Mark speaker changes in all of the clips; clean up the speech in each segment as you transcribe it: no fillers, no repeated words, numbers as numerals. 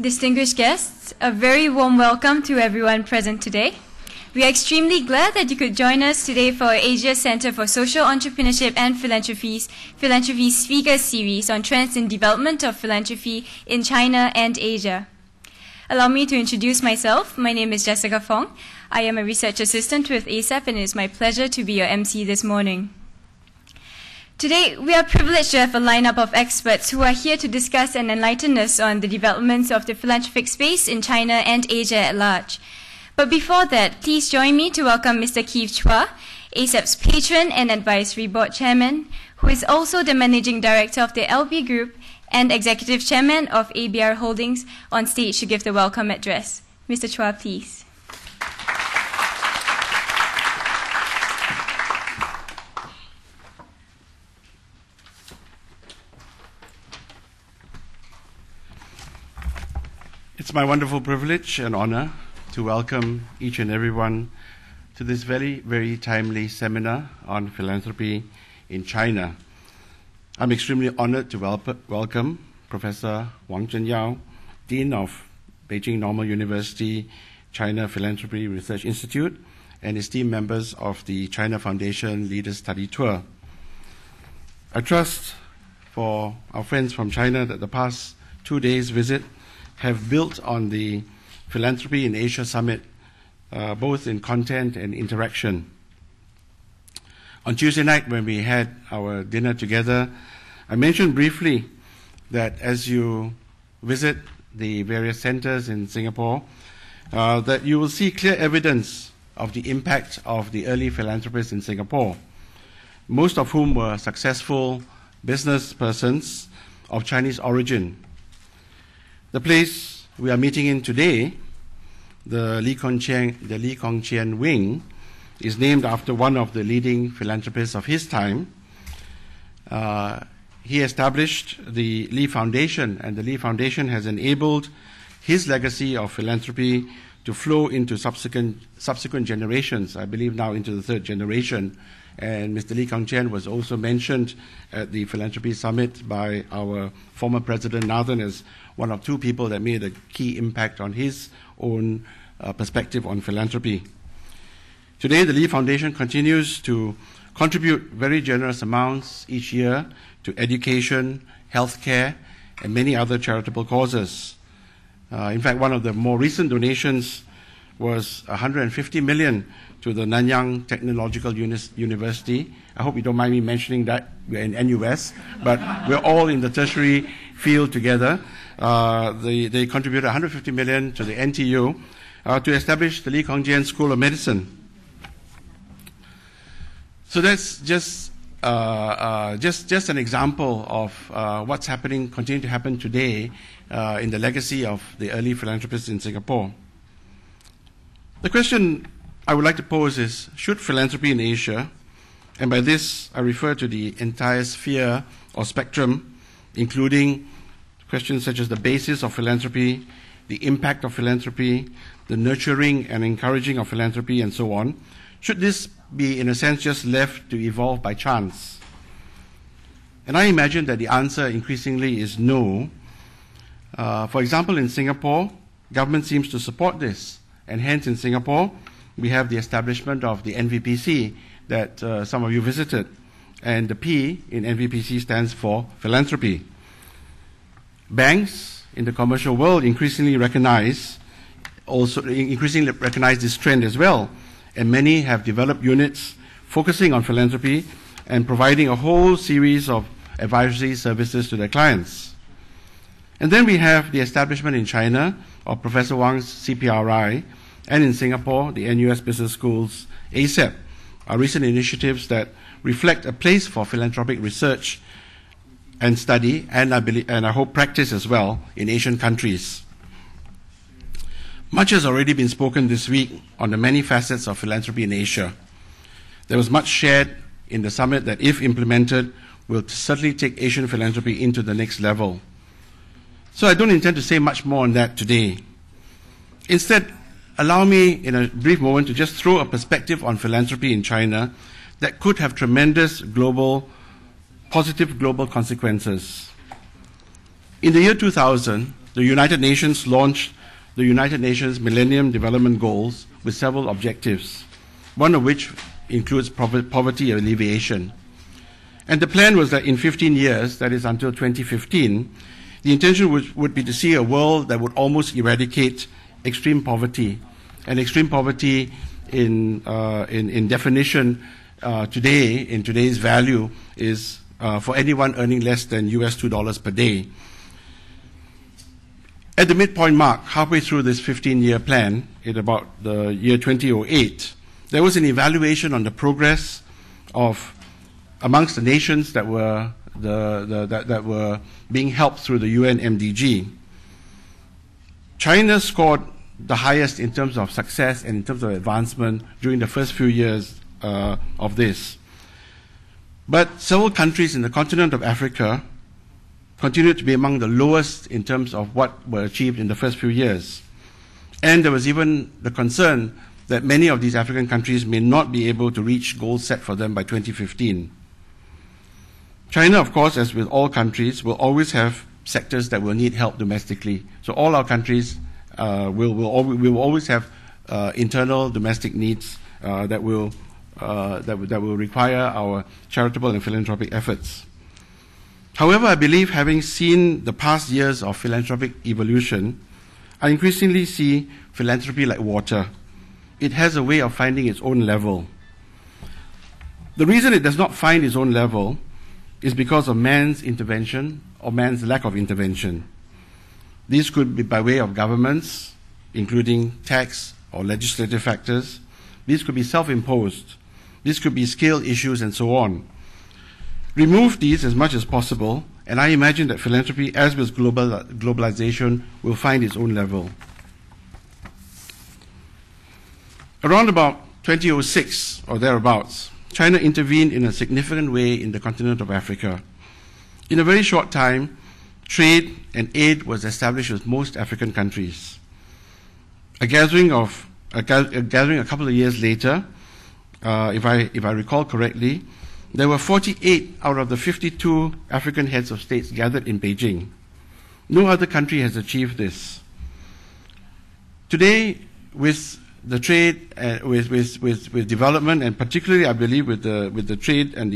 Speaker 1: distinguished guests, a very warm welcome to everyone present today. We are extremely glad that you could join us today for Asia Center for Social Entrepreneurship and Philanthropy's Speaker Series on Trends in Development of Philanthropy in China and Asia. Allow me to introduce myself. My name is Jessica Fong. I am a research assistant with ASAP, and it is my pleasure to be your MC this morning. Today, we are privileged to have a lineup of experts who are here to discuss and enlighten us on the developments of the philanthropic space in China and Asia at large. But before that, please join me to welcome Mr. Keith Chua, ASAP's patron and advisory board chairman, who is also the managing director of the LB Group and executive chairman of ABR Holdings, on stage to give the welcome address. Mr. Chua, please.
Speaker 2: It's my wonderful privilege and honor to welcome each and everyone to this very, very timely seminar on philanthropy in China. I'm extremely honored to welcome Professor Wang Zhenyao, Dean of Beijing Normal University China Philanthropy Research Institute, and esteemed members of the China Foundation Leaders Study Tour. I trust for our friends from China that the past 2 days' visit have built on the Philanthropy in Asia Summit, both in content and interaction. On Tuesday night, when we had our dinner together, I mentioned briefly that as you visit the various centers in Singapore, that you will see clear evidence of the impact of the early philanthropists in Singapore, most of whom were successful business persons of Chinese origin. The place we are meeting in today, the Lee Kong Chian Wing, is named after one of the leading philanthropists of his time. He established the Lee Foundation, and the Lee Foundation has enabled his legacy of philanthropy to flow into subsequent generations, I believe now into the third generation. And Mr. Lee Kong Chian was also mentioned at the Philanthropy Summit by our former President Nathan as one of two people that made a key impact on his own perspective on philanthropy. Today, the Lee Foundation continues to contribute very generous amounts each year to education, healthcare, and many other charitable causes. In fact, one of the more recent donations was 150 million to the Nanyang Technological University. I hope you don't mind me mentioning that we're in NUS, but we're all in the tertiary field together. They contributed 150 million to the NTU to establish the Lee Kong Chian School of Medicine. So that's just an example of what's happening, continuing to happen today in the legacy of the early philanthropists in Singapore. The question I would like to pose is, should philanthropy in Asia, and by this I refer to the entire sphere or spectrum, including questions such as the basis of philanthropy, the impact of philanthropy, the nurturing and encouraging of philanthropy, and so on, should this be, in a sense, just left to evolve by chance? And I imagine that the answer increasingly is no. For example, in Singapore, government seems to support this, and hence in Singapore, we have the establishment of the NVPC that some of you visited, and the P in NVPC stands for philanthropy. Banks in the commercial world increasingly recognize this trend as well, and many have developed units focusing on philanthropy and providing a whole series of advisory services to their clients. And then we have the establishment in China of Professor Wang's CPRI, and in Singapore, the NUS Business School's ASAP, are recent initiatives that reflect a place for philanthropic research and study, and I hope practice as well, in Asian countries. Much has already been spoken this week on the many facets of philanthropy in Asia. There was much shared in the summit that, if implemented, will certainly take Asian philanthropy into the next level. So I don't intend to say much more on that today. Instead, allow me in a brief moment to just throw a perspective on philanthropy in China that could have tremendous positive global consequences. In the year 2000, the United Nations launched the United Nations Millennium Development Goals with several objectives, one of which includes poverty alleviation. And the plan was that in 15 years, that is until 2015, the intention would be to see a world that would almost eradicate extreme poverty. And extreme poverty in definition today, in today's value, is for anyone earning less than US $2 per day. At the midpoint mark, halfway through this 15-year plan, in about the year 2008, there was an evaluation on the progress of amongst the nations that were that were being helped through the UN MDG. China scored the highest in terms of success and in terms of advancement during the first few years of this. But several countries in the continent of Africa continued to be among the lowest in terms of what were achieved in the first few years. And there was even the concern that many of these African countries may not be able to reach goals set for them by 2015. China, of course, as with all countries, will always have sectors that will need help domestically. So all our countries will always have internal domestic needs that will require our charitable and philanthropic efforts. However, I believe, having seen the past years of philanthropic evolution, I increasingly see philanthropy like water. It has a way of finding its own level. The reason it does not find its own level is because of man's intervention or man's lack of intervention. These could be by way of governments, including tax or legislative factors. These could be self-imposed. These could be scale issues and so on. Remove these as much as possible, and I imagine that philanthropy, as with globalization, will find its own level. Around about 2006 or thereabouts, China intervened in a significant way in the continent of Africa. In a very short time, trade and aid was established with most African countries. A gathering a couple of years later, if I recall correctly, there were 48 out of the 52 African heads of states gathered in Beijing. No other country has achieved this. Today, with the trade, with development, and particularly, I believe, with the trade and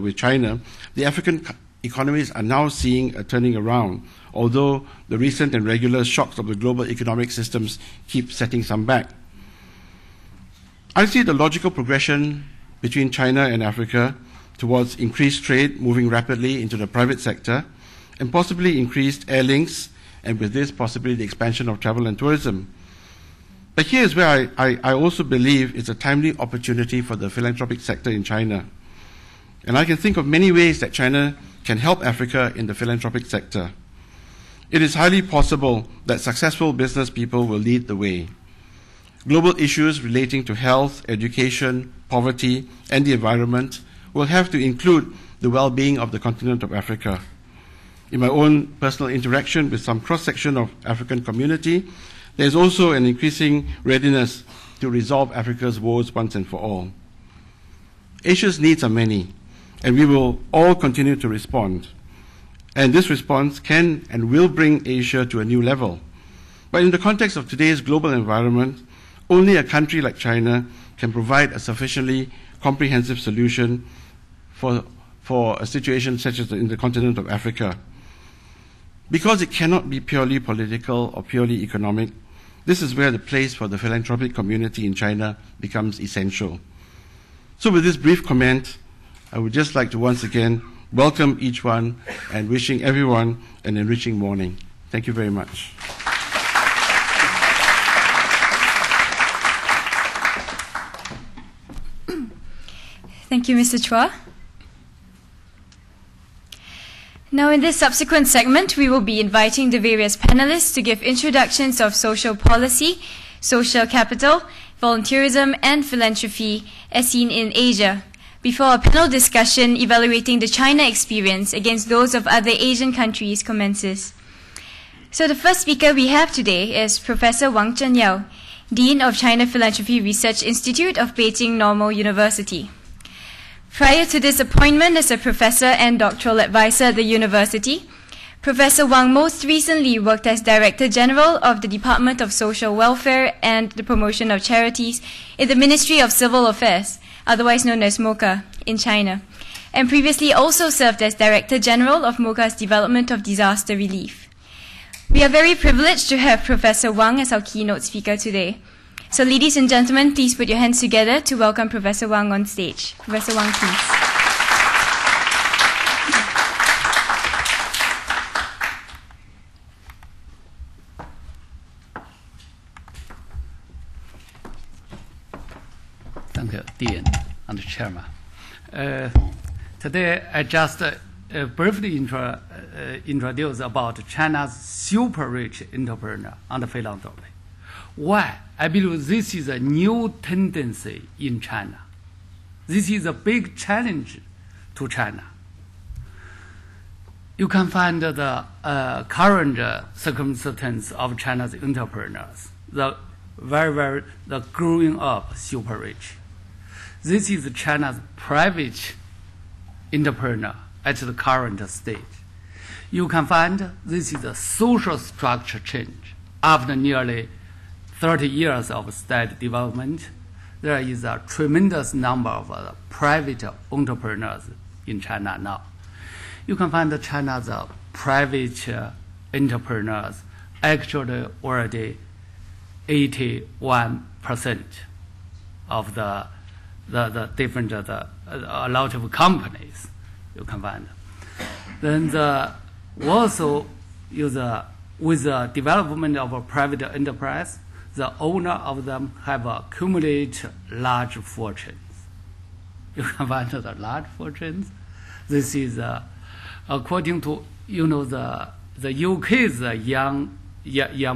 Speaker 2: with China, the African economies are now seeing a turning around, although the recent and regular shocks of the global economic systems keep setting some back. I see the logical progression between China and Africa towards increased trade, moving rapidly into the private sector, and possibly increased air links, and with this, possibly the expansion of travel and tourism. But here is where I also believe it's a timely opportunity for the philanthropic sector in China. And I can think of many ways that China can help Africa in the philanthropic sector. It is highly possible that successful business people will lead the way. Global issues relating to health, education, poverty, and the environment will have to include the well-being of the continent of Africa. In my own personal interaction with some cross-section of African community, there is also an increasing readiness to resolve Africa's woes once and for all. Asia's needs are many, and we will all continue to respond. And this response can and will bring Asia to a new level. But in the context of today's global environment, only a country like China can provide a sufficiently comprehensive solution for a situation such as in the continent of Africa. Because it cannot be purely political or purely economic, this is where the place for the philanthropic community in China becomes essential. So with this brief comment, I would just like to once again welcome each one and wishing everyone an enriching morning. Thank you very much.
Speaker 1: Thank you, Mr. Chua. Now, in this subsequent segment, we will be inviting the various panelists to give introductions of social policy, social capital, volunteerism, and philanthropy as seen in Asia, before a panel discussion evaluating the China experience against those of other Asian countries commences. So the first speaker we have today is Professor Wang Zhenyao, Dean of China Philanthropy Research Institute of Beijing Normal University. Prior to this appointment as a professor and doctoral advisor at the university, Professor Wang most recently worked as Director General of the Department of Social Welfare and the Promotion of Charities in the Ministry of Civil Affairs, otherwise known as MOCA, in China, and previously also served as Director General of MOCA's Development of Disaster Relief. We are very privileged to have Professor Wang as our keynote speaker today. So ladies and gentlemen, please put your hands together to welcome Professor Wang on stage. Professor Wang, please.
Speaker 3: Thank you, Dean and the Chairman. Today, I just briefly introduce about China's super rich entrepreneur and philanthropy. Why? I believe this is a new tendency in China. This is a big challenge to China. You can find the current circumstance of China's entrepreneurs, the growing up super rich. This is China's private entrepreneur at the current stage. You can find this is a social structure change. After nearly 30 years of steady development, there is a tremendous number of private entrepreneurs in China now. You can find China's private entrepreneurs actually already 81% of the different a lot of companies you can find. Then also with the development of a private enterprise, the owner of them have accumulated large fortunes. You can find the large fortunes. This is according to the UK's young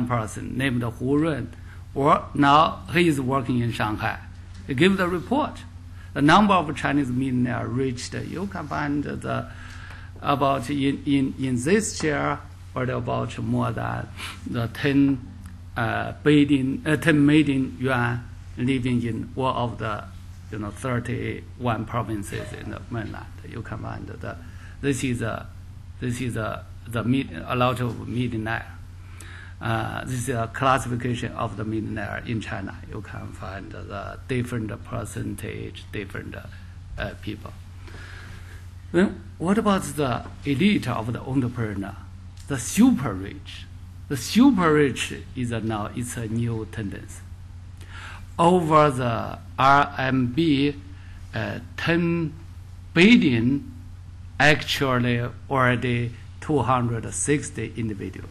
Speaker 3: person named Hu Run, or now he is working in Shanghai. He gave the report. The number of Chinese millionaires reached, you can find about in this year, or about more than the 10 million yuan living in all of the 31 provinces in the mainland. You can find that this is a lot of millionaire. This is a classification of the millionaire in China. You can find the different percentage, different people. Then what about the elite of the entrepreneur, the super rich? The super rich is now it's a new tendency. Over the RMB 10 billion, actually already 260 individuals.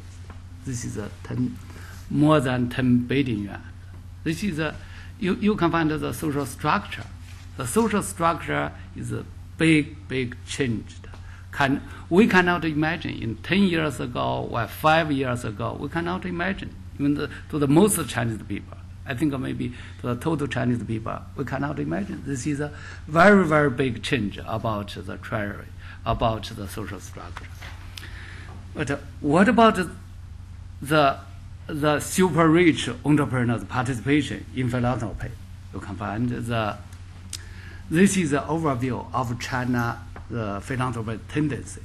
Speaker 3: This is more than 10 billion yuan. This is you can find the social structure. The social structure is a big change. We cannot imagine in 10 years ago or 5 years ago, we cannot imagine, even to the most Chinese people. I think maybe to the total Chinese people, we cannot imagine. This is a very big change about the treasury, about the social structure. But what about the super rich entrepreneurs' participation in philanthropy? You can find this is an overview of China the philanthropy tendency.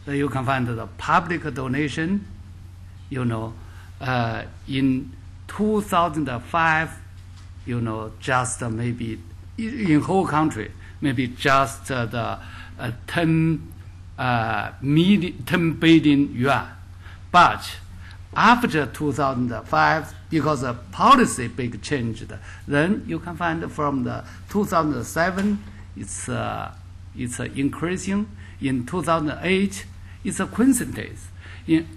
Speaker 3: Then you can find the public donation. In 2005, just maybe in whole country, maybe just the 10 billion yuan. But after 2005, because the policy big changed, then you can find from the 2007, it's increasing. In 2008, it's a coincidence.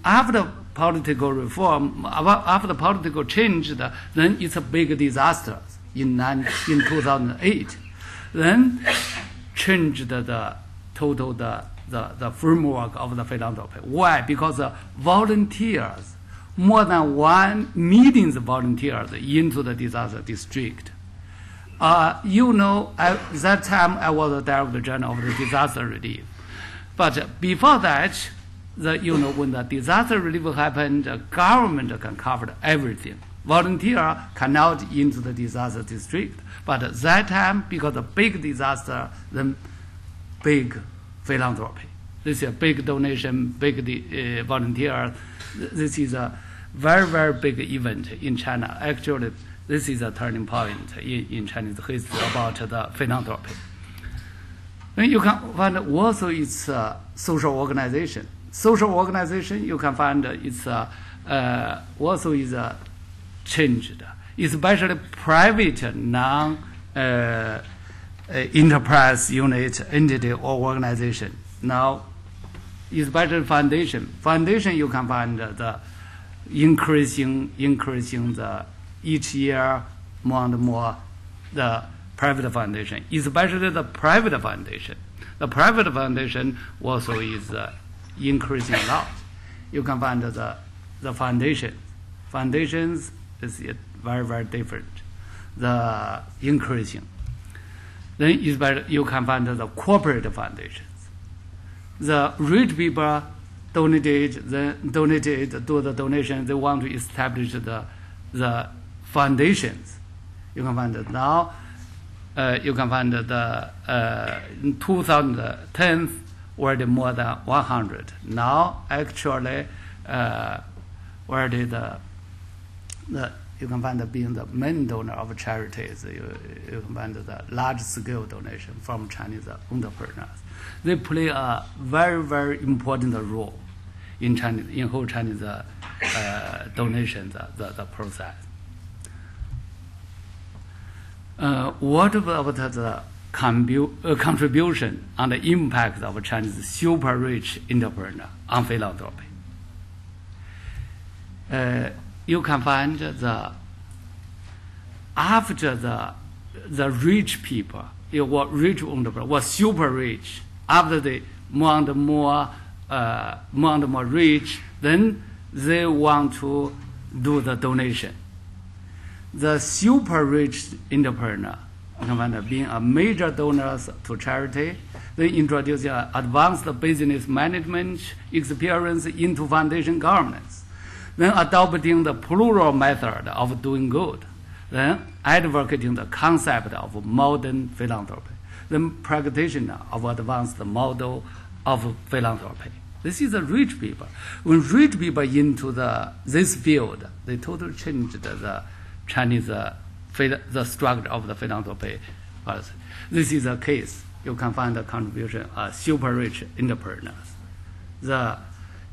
Speaker 3: After political reform, after political change, then it's a big disaster in 2008. Then changed the total the framework of the philanthropy. Why? Because volunteers, more than 1 million volunteers into the disaster district. At that time I was the Director General of the Disaster Relief. But before that, when the disaster relief happened, the government can cover everything. Volunteer cannot into the disaster district. But at that time, because of big disaster, then big philanthropy. This is a big donation, big volunteer. This is a very, very big event in China. Actually, this is a turning point in Chinese history about the philanthropy. And you can find also it's a social organization. Social organization, you can find it's also is changed, especially private non-enterprise unit, entity, or organization. Now, especially foundation. Foundation, you can find the increasing the each year more and more the private foundation, especially the private foundation. The private foundation also is increasing a lot. You can find the foundation. Foundations is very, very different. The increasing. Then you can find the corporate foundations. The rich people donated, do the donation. They want to establish the foundations. You can find it now. You can find in 2010 already more than 100. Now actually already you can find being the main donor of charities. You can find the large scale donation from Chinese entrepreneurs. They play a very, very important role in whole Chinese donation the process. What about the contribution and the impact of Chinese super rich entrepreneur on philanthropy? You can find after the rich people, rich entrepreneurs were super rich. After they more and more rich, then they want to do the donation. The super rich entrepreneur, being a major donor to charity, they introduce advanced business management experience into foundation governance, then adopting the plural method of doing good, then advocating the concept of modern philanthropy, then practitioner of advanced model of philanthropy. This is the rich people. When rich people into this field, they totally changed the Chinese the structure of the philanthropy policy. This is a case. You can find the contribution of super rich entrepreneurs. The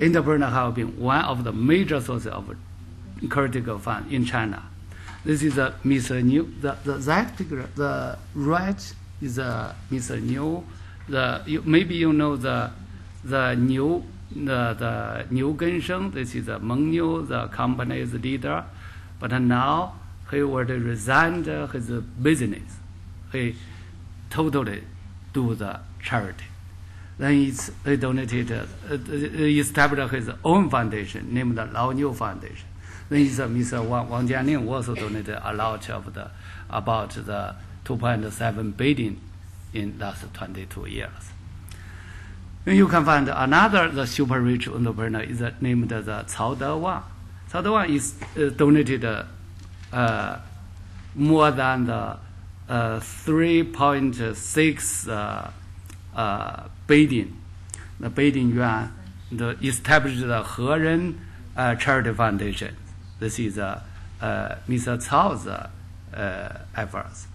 Speaker 3: entrepreneurs have been one of the major sources of critical fund in China. This is Mr. Niu. That figure, the right is Mr. Niu. Maybe you know the Niu Gensheng. This is Meng Niu, the company's leader. But now he already resigned his business. He totally do the charity. Then he donated, he established his own foundation named the Lao Niu Foundation. Then Mr. Wang Zhenyao also donated a lot of about the 2.7 billion in last 22 years. Then you can find another the super rich entrepreneur is named the Cao Dewang. Cao Dewang is donated more than the 3.6 billion, the billion yuan, established the Heren Charity Foundation. This is Mr. Cao's efforts.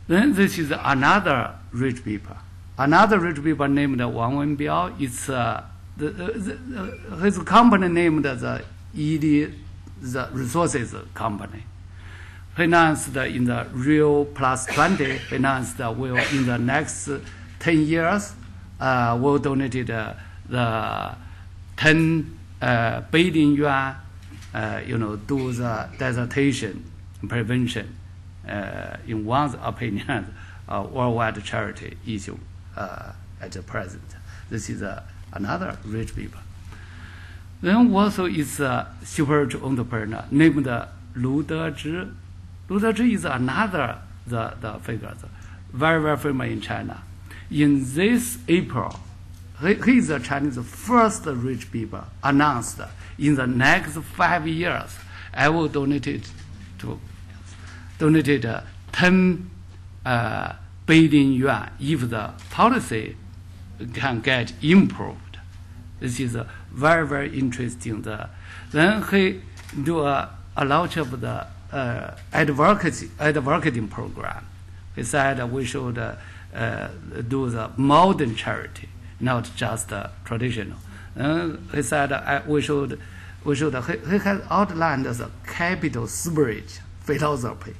Speaker 3: Then this is another rich people. Another rich people named Wang Wenbiao. It's his company named the Resources Company. Financed in the real plus 20, financed will in the next 10 years, will donated the 10 billion yuan, do the desertation prevention, in one's opinion, worldwide charity issue at the present. This is another rich people. Then also is a super rich entrepreneur named Lu Dezhi. Lu Dezhi is another the figure, very, very famous in China. In this April, he is the Chinese first rich people announced in the next 5 years, I will donate 10 billion yuan if the policy can get improved. This is very, very interesting. Then he do a lot of the advocating program. He said we should do the modern charity, not just traditional. He said we should. He has outlined the capital spirit philosophy.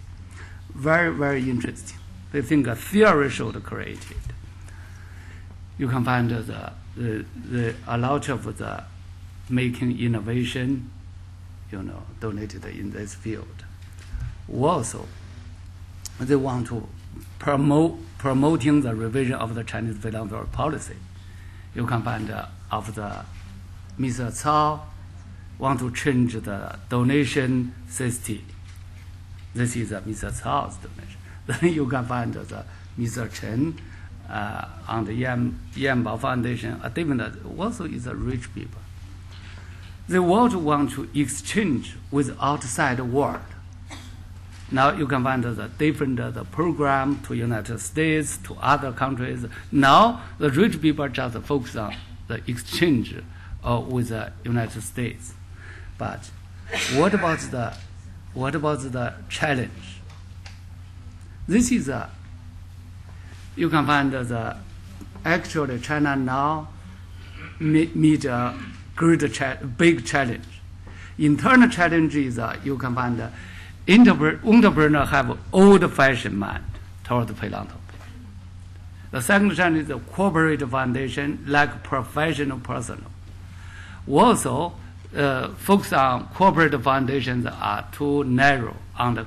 Speaker 3: Very, very interesting. They think a theory should create it. You can find a lot of the making innovation, donated in this field. Also, they want to promoting the revision of the Chinese philanthropy policy. You can find of the Mr. Cao want to change the donation system. This is Mr. Cao's donation. Then you can find the Mr. Chen on the Yanbao Foundation. Also is a rich people. They want to exchange with outside world. Now you can find the different the program to United States, to other countries. Now the rich people just focus on the exchange with the United States. But what about the challenge? This is you can find actually China now meet a big challenge. Internal challenge is you can find entrepreneur have old-fashioned mind toward philanthropy. The second challenge is the corporate foundation lack professional personnel. Also, focus on corporate foundations are too narrow and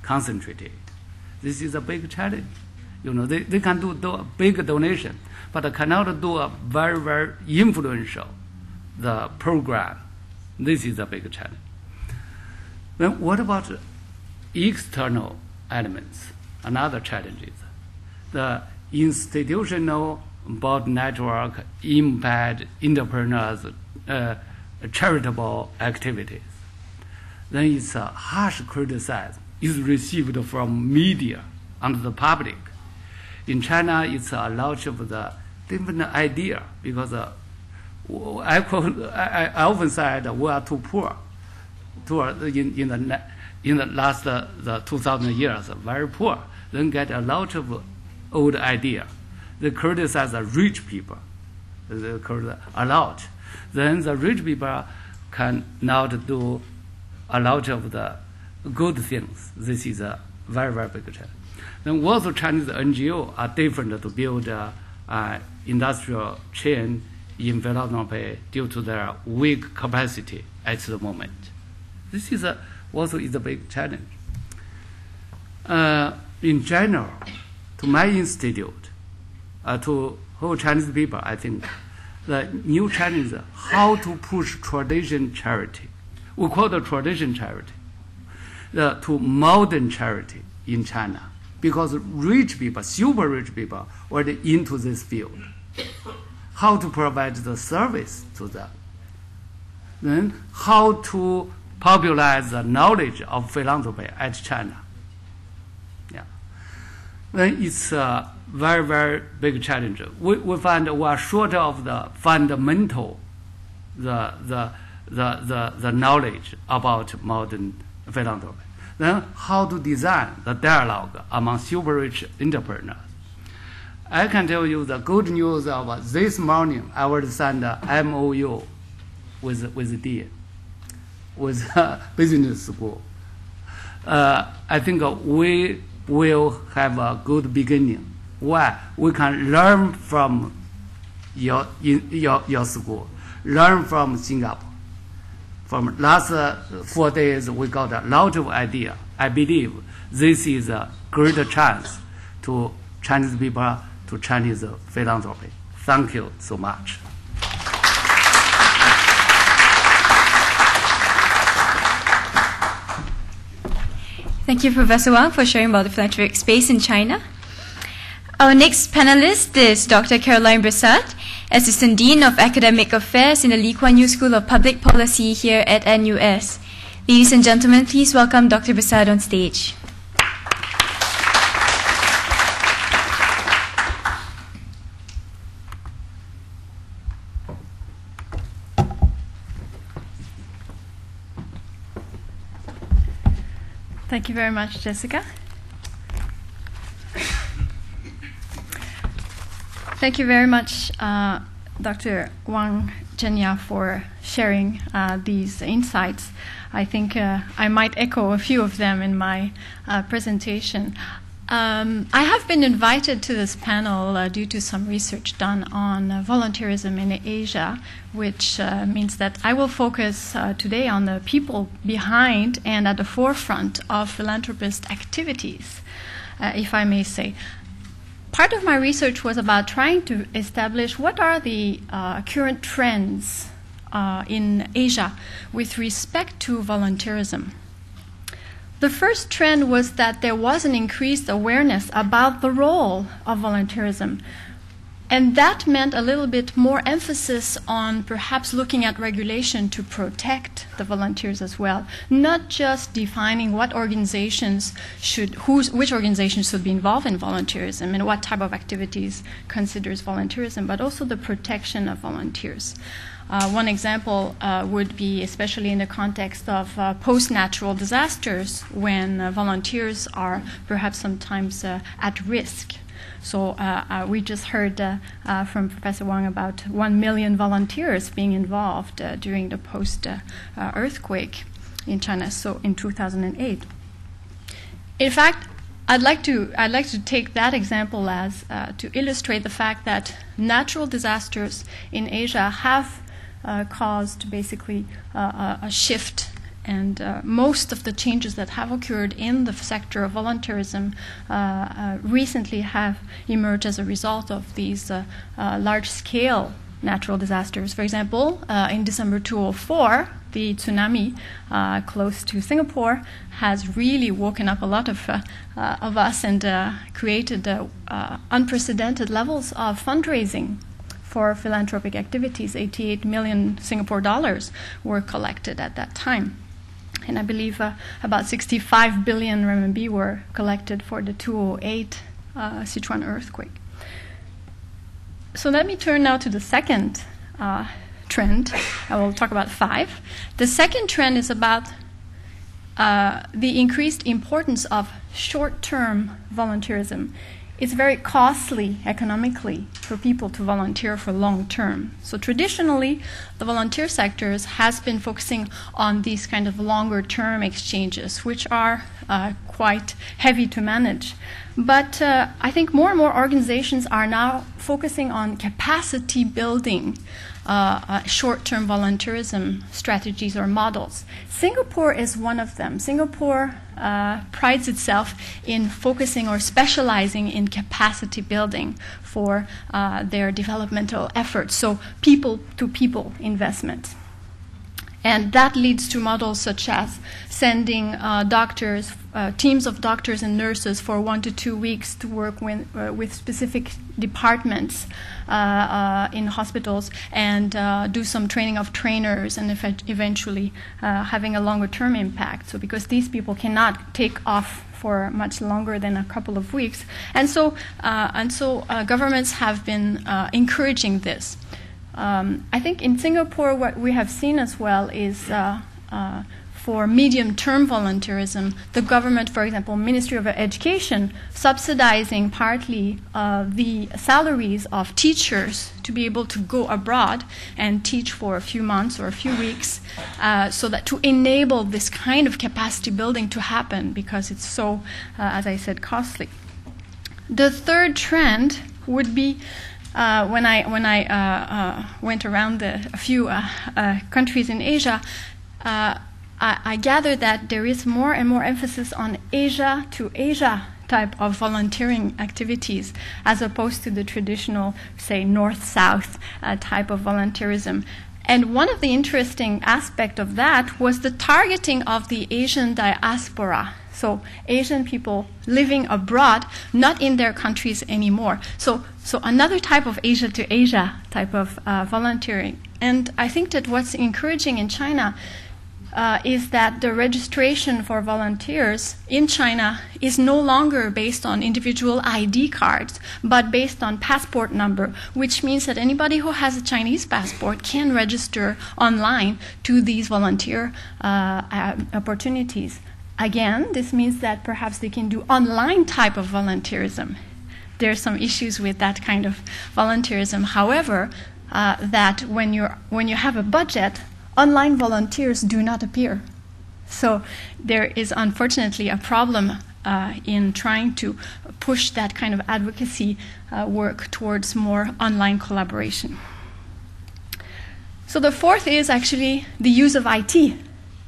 Speaker 3: concentrated. This is a big challenge. They can do a big donation, but cannot do a very, very influential the program. This is a big challenge. Then what about external elements? Another challenge is the institutional board network impact entrepreneurs' charitable activities. Then it's a harsh criticism is received from media and the public. In China, it's a lot of the different idea because I often said we are too poor. In the last 2,000 years, very poor. Then get a lot of old idea. They criticize the rich people. They criticize a lot. Then the rich people can not do a lot of the good things. This is a very, very big challenge. Then also Chinese NGO are different to build industrial chain in philanthropy due to their weak capacity at the moment. This is also is a big challenge. In general, to my institute, to whole Chinese people, I think the new challenge is how to push tradition charity. We call it tradition charity to modern charity in China, because rich people, super rich people, were into this field. How to provide the service to them. Then how to popularize the knowledge of philanthropy at China. Yeah. Then it's a very, very big challenge. We find we are short of the fundamental, the knowledge about modern philanthropy. Then how to design the dialogue among super rich entrepreneurs. I can tell you the good news of this morning. I will send an MOU with Dean, with business school. I think we will have a good beginning. Why? We can learn from your school, learn from Singapore. From last 4 days, we got a lot of idea. I believe this is a great chance to Chinese people, to Chinese philanthropy. Thank you so much.
Speaker 1: Thank you, Professor Wang, for sharing about the philanthropic space in China. Our next panelist is Dr. Caroline Brassard, Assistant Dean of Academic Affairs in the Lee Kuan Yew School of Public Policy here at NUS. Ladies and gentlemen, please welcome Dr. Brassard on stage.
Speaker 4: Thank you very much, Jessica. Thank you very much, Dr. Wang Zhenyao, for sharing these insights. I think I might echo a few of them in my presentation. I have been invited to this panel due to some research done on volunteerism in Asia, which means that I will focus today on the people behind and at the forefront of philanthropist activities, if I may say. Part of my research was about trying to establish what are the current trends in Asia with respect to volunteerism. The first trend was that there was an increased awareness about the role of volunteerism. And that meant a little bit more emphasis on perhaps looking at regulation to protect the volunteers as well, not just defining what organizations which organizations should be involved in volunteerism and what type of activities considers volunteerism, but also the protection of volunteers. One example would be, especially in the context of post-natural disasters, when volunteers are perhaps sometimes at risk. So we just heard from Professor Wang about 1 million volunteers being involved during the post-earthquake in China, so in 2008. In fact, I'd like to take that example as to illustrate the fact that natural disasters in Asia have caused basically a shift, and most of the changes that have occurred in the sector of volunteerism recently have emerged as a result of these large-scale natural disasters. For example, in December 2004, the tsunami close to Singapore has really woken up a lot of us and created unprecedented levels of fundraising for philanthropic activities. 88 million Singapore dollars were collected at that time. And I believe about 65 billion RMB were collected for the 2008 Sichuan earthquake. So let me turn now to the second trend. I will talk about 5. The second trend is about the increased importance of short-term volunteerism. It's very costly economically for people to volunteer for long term. So traditionally, the volunteer sectors has been focusing on these kind of longer term exchanges, which are quite heavy to manage. But I think more and more organizations are now focusing on capacity building short-term volunteerism strategies or models. Singapore is one of them. Singapore prides itself in focusing or specializing in capacity building for their developmental efforts, so people-to-people investment. And that leads to models such as sending doctors, teams of doctors and nurses for 1 to 2 weeks to work with specific departments in hospitals and do some training of trainers and eventually having a longer term impact. So because these people cannot take off for much longer than a couple of weeks. And so governments have been encouraging this. I think in Singapore, what we have seen as well is for medium-term volunteerism, the government, for example, Ministry of Education, subsidizing partly the salaries of teachers to be able to go abroad and teach for a few months or a few weeks, so that to enable this kind of capacity building to happen, because it's so, as I said, costly. The third trend would be when I went around a few countries in Asia, I gathered that there is more and more emphasis on Asia to Asia type of volunteering activities as opposed to the traditional, say, north-south type of volunteerism. And one of the interesting aspects of that was the targeting of the Asian diaspora. So Asian people living abroad, not in their countries anymore. So another type of Asia to Asia type of volunteering. And I think that what's encouraging in China is that the registration for volunteers in China is no longer based on individual ID cards, but based on passport number, which means that anybody who has a Chinese passport can register online to these volunteer opportunities. again, this means that perhaps they can do online type of volunteerism. There are some issues with that kind of volunteerism. However, that when you have a budget, online volunteers do not appear. So there is unfortunately a problem in trying to push that kind of advocacy work towards more online collaboration. So the fourth is actually the use of IT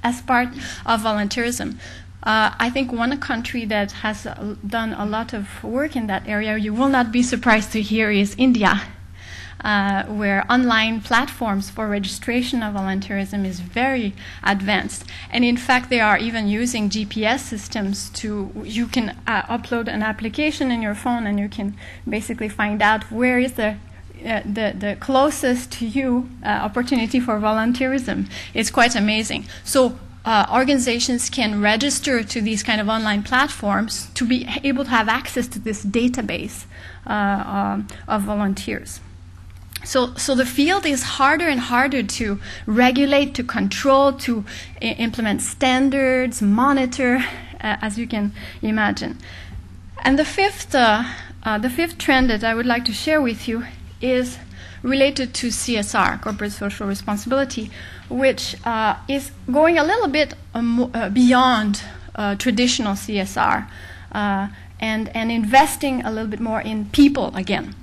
Speaker 4: as part of volunteerism. I think one country that has done a lot of work in that area, you will not be surprised to hear, is India, where online platforms for registration of volunteerism is very advanced. And in fact, they are even using GPS systems you can upload an application in your phone and you can basically find out where is the closest to you opportunity for volunteerism. It's quite amazing. So organizations can register to these kind of online platforms to be able to have access to this database of volunteers. So the field is harder and harder to regulate, to control, to implement standards, monitor, as you can imagine. And the fifth trend that I would like to share with you is related to CSR, corporate social responsibility, which is going a little bit beyond traditional CSR and investing a little bit more in people again.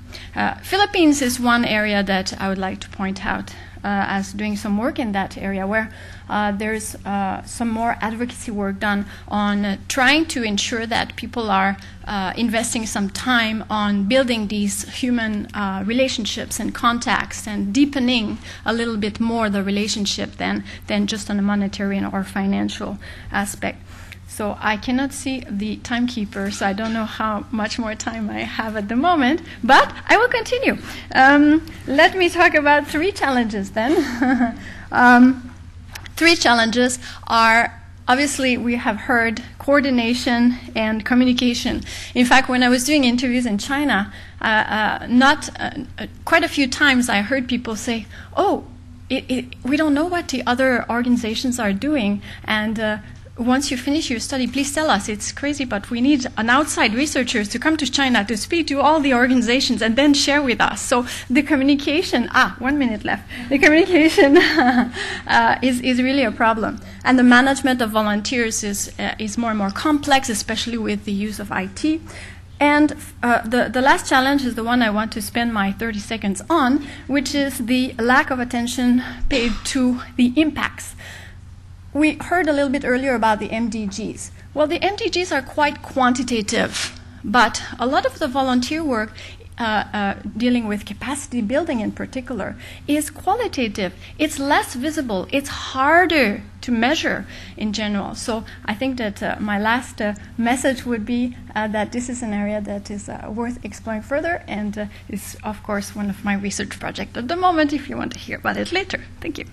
Speaker 4: Philippines is one area that I would like to point out as doing some work in that area where there's some more advocacy work done on trying to ensure that people are investing some time on building these human relationships and contacts and deepening a little bit more the relationship than just on a monetary or financial aspect. So I cannot see the timekeeper, so I don't know how much more time I have at the moment, but I will continue. Let me talk about 3 challenges then. 3 challenges are, obviously, we have heard coordination and communication. In fact, when I was doing interviews in China, quite a few times I heard people say, oh, we don't know what the other organizations are doing, and once you finish your study, please tell us. It's crazy, but we need an outside researcher to come to China to speak to all the organizations and then share with us. So the communication, 1 minute left. The communication is really a problem. And the management of volunteers is more and more complex, especially with the use of IT. And the last challenge is the one I want to spend my 30 seconds on, which is the lack of attention paid to the impacts. We heard a little bit earlier about the MDGs. Well, the MDGs are quite quantitative, but a lot of the volunteer work dealing with capacity building in particular is qualitative. It's less visible. It's harder to measure in general. So I think that my last message would be that this is an area that is worth exploring further and is, of course, one of my research projects at the moment if you want to hear about it later. Thank you.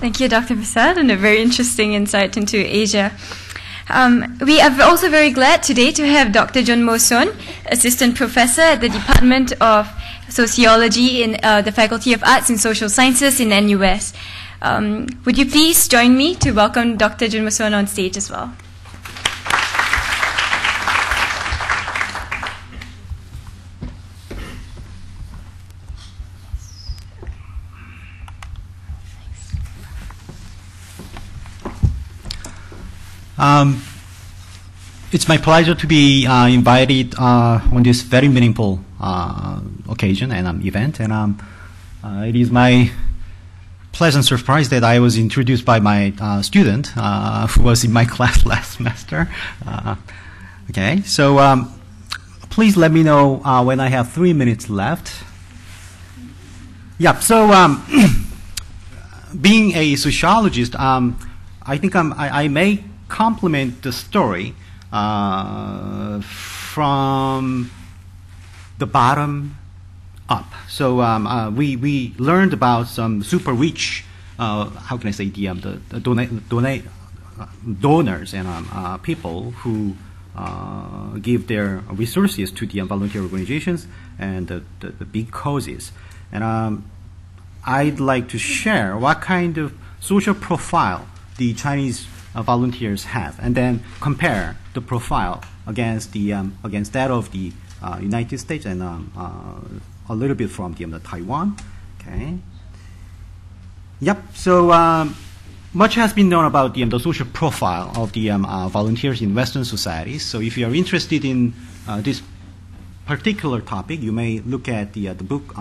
Speaker 1: Thank you, Dr. Brassard, and a very interesting insight into Asia. We are also very glad today to have Dr. Joonmo Son, Assistant Professor at the Department of Sociology in the Faculty of Arts and Social Sciences in NUS. Would you please join me to welcome Dr. Joonmo Son on stage as well?
Speaker 5: It's my pleasure to be invited on this very meaningful occasion and event, and it is my pleasant surprise that I was introduced by my student who was in my class last semester. Okay, so please let me know when I have 3 minutes left. Yeah, so being a sociologist, I think I may complement the story from the bottom up. So we learned about some super rich, how can I say, the donors and people who give their resources to the volunteer organizations and the big causes. And I'd like to share what kind of social profile the Chinese volunteers have, and then compare the profile against that of the United States and a little bit from the Taiwan. Okay. Yep. So much has been known about the social profile of the volunteers in Western societies. So if you are interested in this particular topic, you may look at the book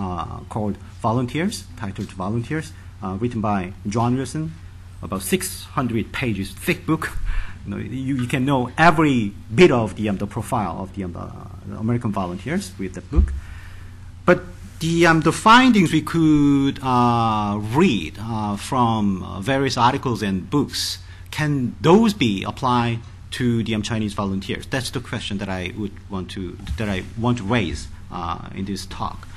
Speaker 5: called Volunteers, titled Volunteers, written by Joonmo Son, about 600 pages thick book. You can know every bit of the profile of the American volunteers with that book. But the findings we could read from various articles and books, can those be applied to the Chinese volunteers? That's the question that I want to raise in this talk.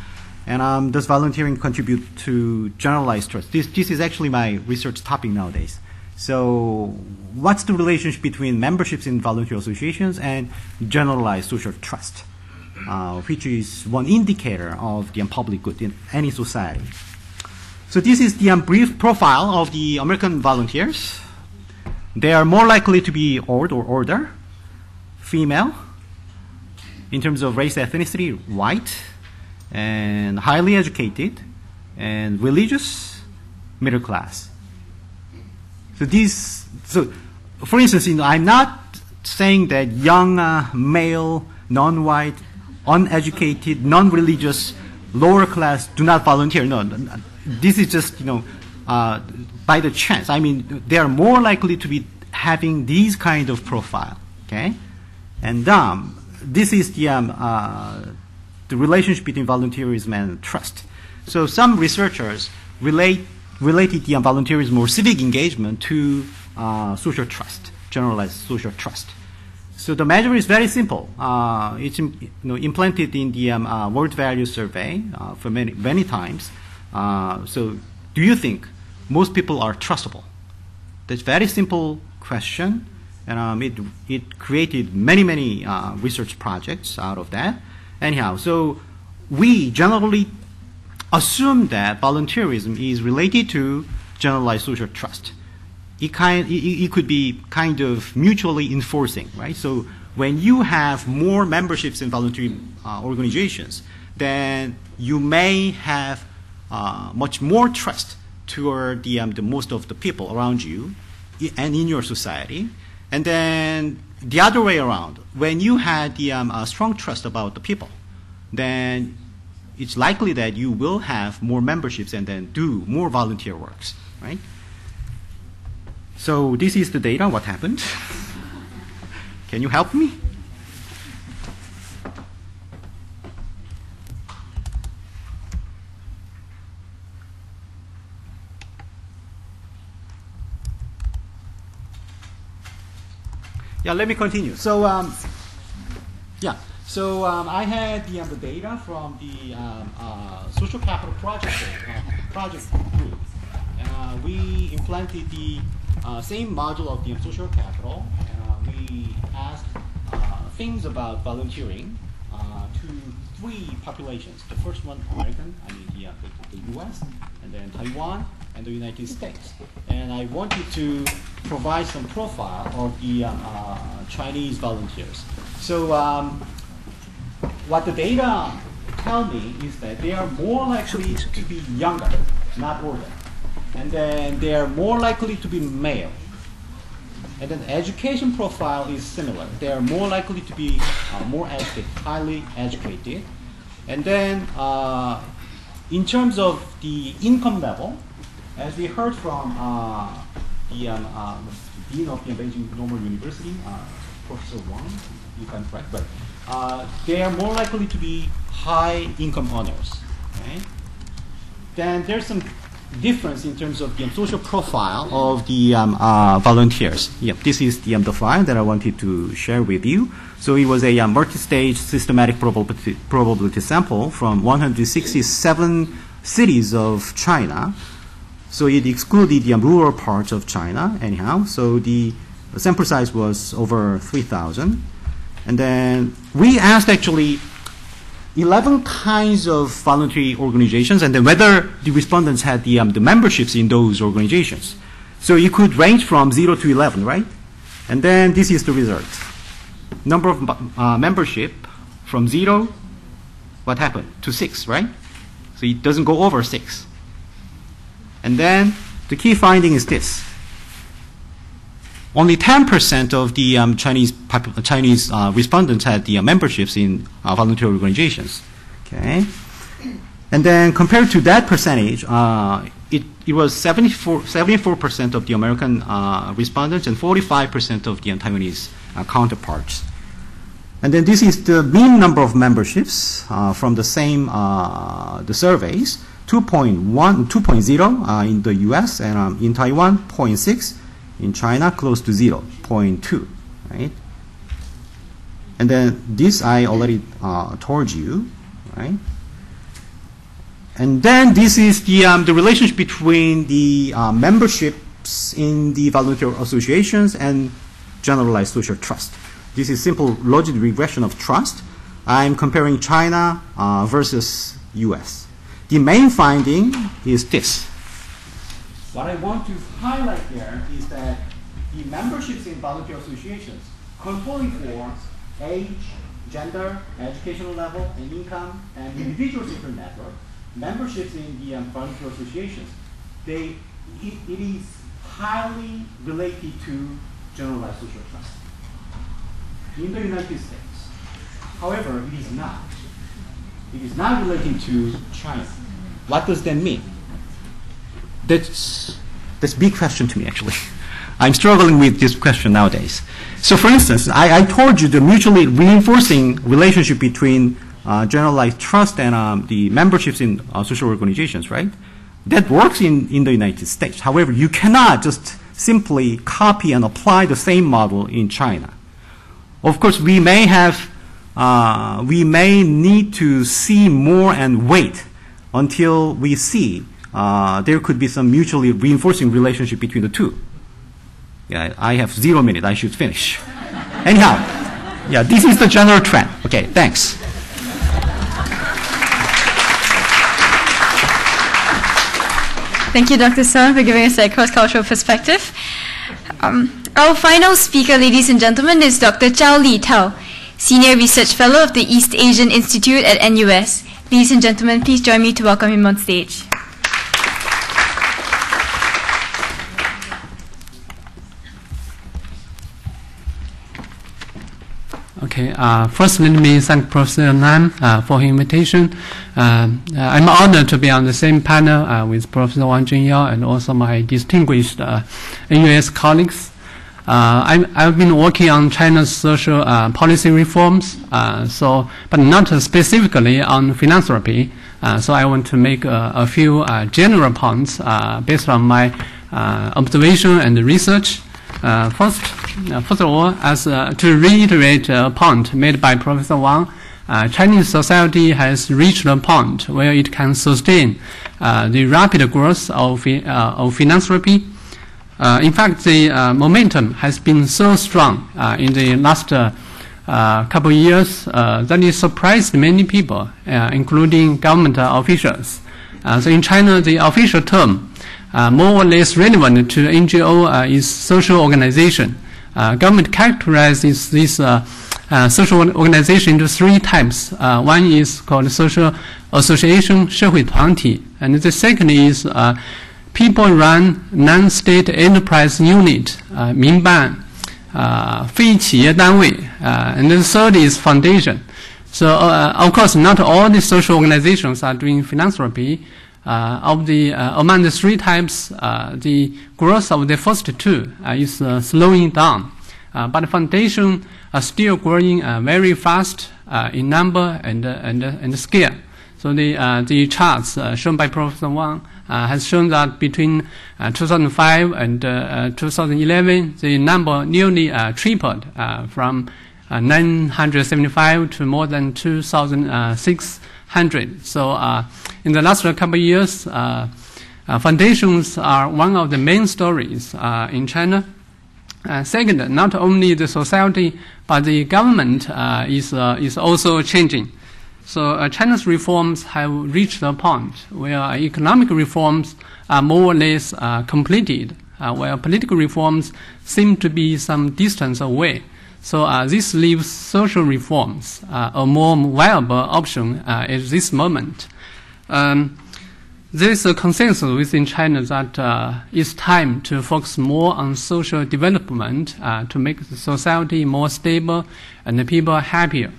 Speaker 5: And does volunteering contribute to generalized trust? This is actually my research topic nowadays. So what's the relationship between memberships in volunteer associations and generalized social trust, which is one indicator of the public good in any society? So this is the brief profile of the American volunteers. They are more likely to be old or older, female, in terms of race, ethnicity, white, and highly educated, and religious, middle class. So for instance, I'm not saying that young, male, non-white, uneducated, non-religious, lower class do not volunteer. No, this is just, by the chance. I mean, they are more likely to be having these kind of profile, okay? And this is the relationship between volunteerism and trust. So some researchers related the volunteerism or civic engagement to social trust, generalized social trust. So the measure is very simple. It's implanted in the World Value Survey for many times. So do you think most people are trustable? That's a very simple question, and it created many research projects out of that. Anyhow, so we generally assume that volunteerism is related to generalized social trust. It could be kind of mutually enforcing, right? So when you have more memberships in voluntary organizations, then you may have much more trust toward the most of the people around you and in your society. And then the other way around, when you had the strong trust about the people, then it's likely that you will have more memberships and then do more volunteer works, right? So this is the data, what happened. Can you help me? Yeah, let me continue. So, I had the data from the Social Capital Project group. We implanted the same module of the social capital. We asked things about volunteering to three populations. The first one, American, the US, and then Taiwan, and the United States. And I wanted to provide some profile of the Chinese volunteers. So what the data tell me is that they are more likely to be younger, not older. And then they are more likely to be male. And then education profile is similar. They are more likely to be more educated, highly educated. And then in terms of the income level, as we heard from the Dean of the Beijing Normal University, Professor Wang, if I'm correct, but they are more likely to be high income earners. Okay? Then there's some difference in terms of the social profile of the volunteers. Yep, this is the file that I wanted to share with you. So it was a multi-stage systematic probability sample from 167 cities of China. So it excluded the rural parts of China, anyhow. So the sample size was over 3,000. And then we asked actually 11 kinds of voluntary organizations, and then whether the respondents had the memberships in those organizations. So it could range from 0 to 11, right? And then this is the result. Number of membership from 0, what happened? To 6, right? So it doesn't go over 6. And then the key finding is this. Only 10% of the Chinese respondents had the memberships in voluntary organizations. Okay, and then compared to that percentage, it was 74% of the American respondents and 45% of the Taiwanese counterparts. And then this is the mean number of memberships from the same the surveys: 2.0 in the U.S. and in Taiwan 0.6. In China, close to 0.2, right? And then this I already told you, right? And then this is the relationship between the memberships in the voluntary associations and generalized social trust. This is simple logical regression of trust. I'm comparing China versus U.S. The main finding is this. What I want to highlight here is that the memberships in voluntary associations controlling for age, gender, educational level, and income, and individual social network, memberships in the voluntary associations, it is highly related to generalized social trust in the United States. However, it is not. It is not related to China. What does that mean? That's a big question to me, actually. I'm struggling with this question nowadays. So, for instance, I told you the mutually reinforcing relationship between generalized trust and the memberships in social organizations, right? That works in the United States. However, you cannot just simply copy and apply the same model in China. Of course, we may need to see more and wait until we see there could be some mutually reinforcing relationship between the two. Yeah, I have 0 minutes. I should finish. Anyhow, yeah, this is the general trend. Okay, thanks.
Speaker 1: Thank you, Dr. Son, for giving us that cross-cultural perspective. Our final speaker, ladies and gentlemen, is Dr. Zhao Li Tao, Senior Research Fellow of the East Asian Institute at NUS. Ladies and gentlemen, please join me to welcome him on stage.
Speaker 6: Okay, first let me thank Professor Nan for his invitation. I'm honored to be on the same panel with Professor Wang Zhenyao and also my distinguished NUS colleagues. I've been working on China's social policy reforms, but not specifically on philanthropy. So I want to make a few general points based on my observation and research. First of all, to reiterate a point made by Professor Wang, Chinese society has reached a point where it can sustain the rapid growth of philanthropy. In fact, the momentum has been so strong in the last couple of years that it surprised many people, including government officials. So in China, the official term more or less relevant to NGO is social organization. Government characterizes this social organization into 3 types. One is called social association, 社会团体, and the second is people-run non-state enterprise unit, 民办非企业单位, and the third is foundation. So, of course, not all the social organizations are doing philanthropy. Among the 3 types, the growth of the first 2 is slowing down, but the foundation are still growing very fast in number and scale. So the charts shown by Professor Wang has shown that between 2005 and 2011, the number nearly tripled from 975 to more than 2,600. So in the last couple of years, foundations are one of the main stories in China. Second, not only the society, but the government is also changing. So China's reforms have reached a point where economic reforms are more or less completed, where political reforms seem to be some distance away. So this leaves social reforms a more viable option at this moment. There is a consensus within China that it's time to focus more on social development to make the society more stable and the people happier.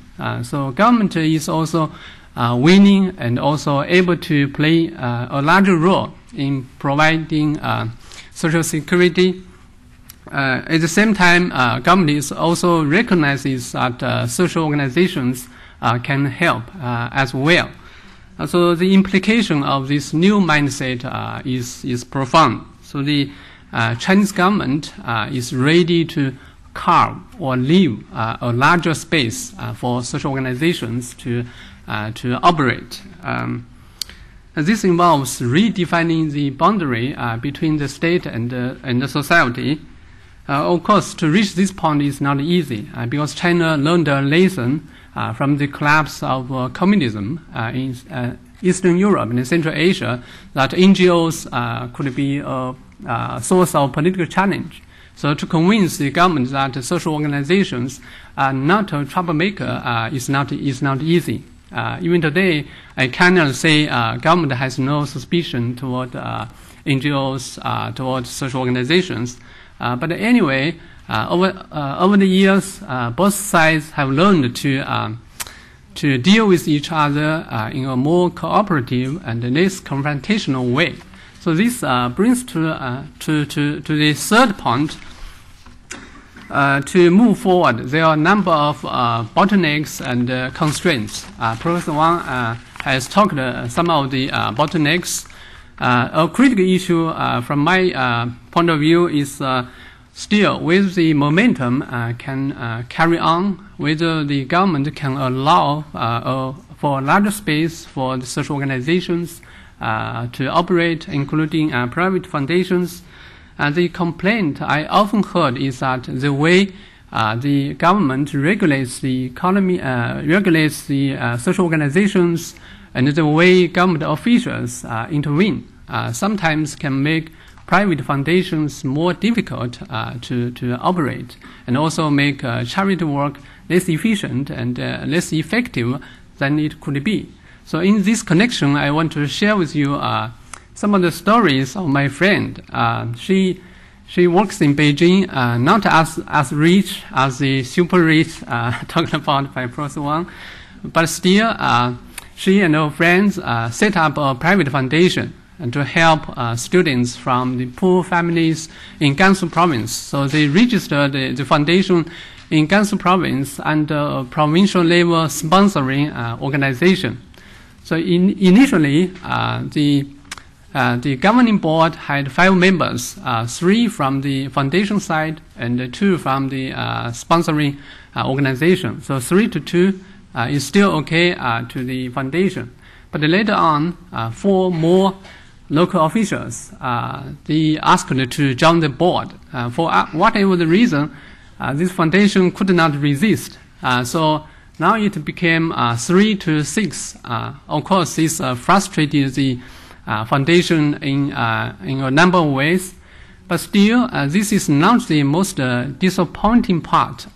Speaker 6: So government is also willing and also able to play a larger role in providing social security. At the same time, government is also recognizes that social organizations can help as well. So the implication of this new mindset is profound. So the Chinese government is ready to carve or leave a larger space for social organizations to operate. This involves redefining the boundary between the state and the society. Of course, to reach this point is not easy because China learned a lesson from the collapse of communism in Eastern Europe and Central Asia, that NGOs could be a source of political challenge. So to convince the government that social organizations are not a troublemaker is not easy. Even today, I cannot say government has no suspicion toward NGOs, toward social organizations. But anyway, over the years, both sides have learned to deal with each other in a more cooperative and less confrontational way. So this brings to the third point. To move forward, there are a number of bottlenecks and constraints. Professor Wang has talked some of the bottlenecks. A critical issue from my point of view is still whether the momentum can carry on, whether the government can allow for a larger space for the social organizations to operate, including private foundations. The complaint I often heard is that the way the government regulates the economy, regulates the social organizations, and the way government officials intervene sometimes can make private foundations more difficult to operate, and also make charity work less efficient and less effective than it could be. So in this connection, I want to share with you some of the stories of my friend. She works in Beijing, not as rich as the super rich talked about by Prof Wang, but still she and her friends set up a private foundation and to help students from the poor families in Gansu province. So they registered the foundation in Gansu province under a provincial level sponsoring organization. So initially, the governing board had 5 members, 3 from the foundation side and 2 from the sponsoring organization. So 3 to 2 is still okay to the foundation. But later on, 4 more local officials, they asked to join the board. For whatever the reason, this foundation could not resist. So now it became 3 to 6. Of course, this frustrated the foundation in a number of ways, but still, this is not the most disappointing part,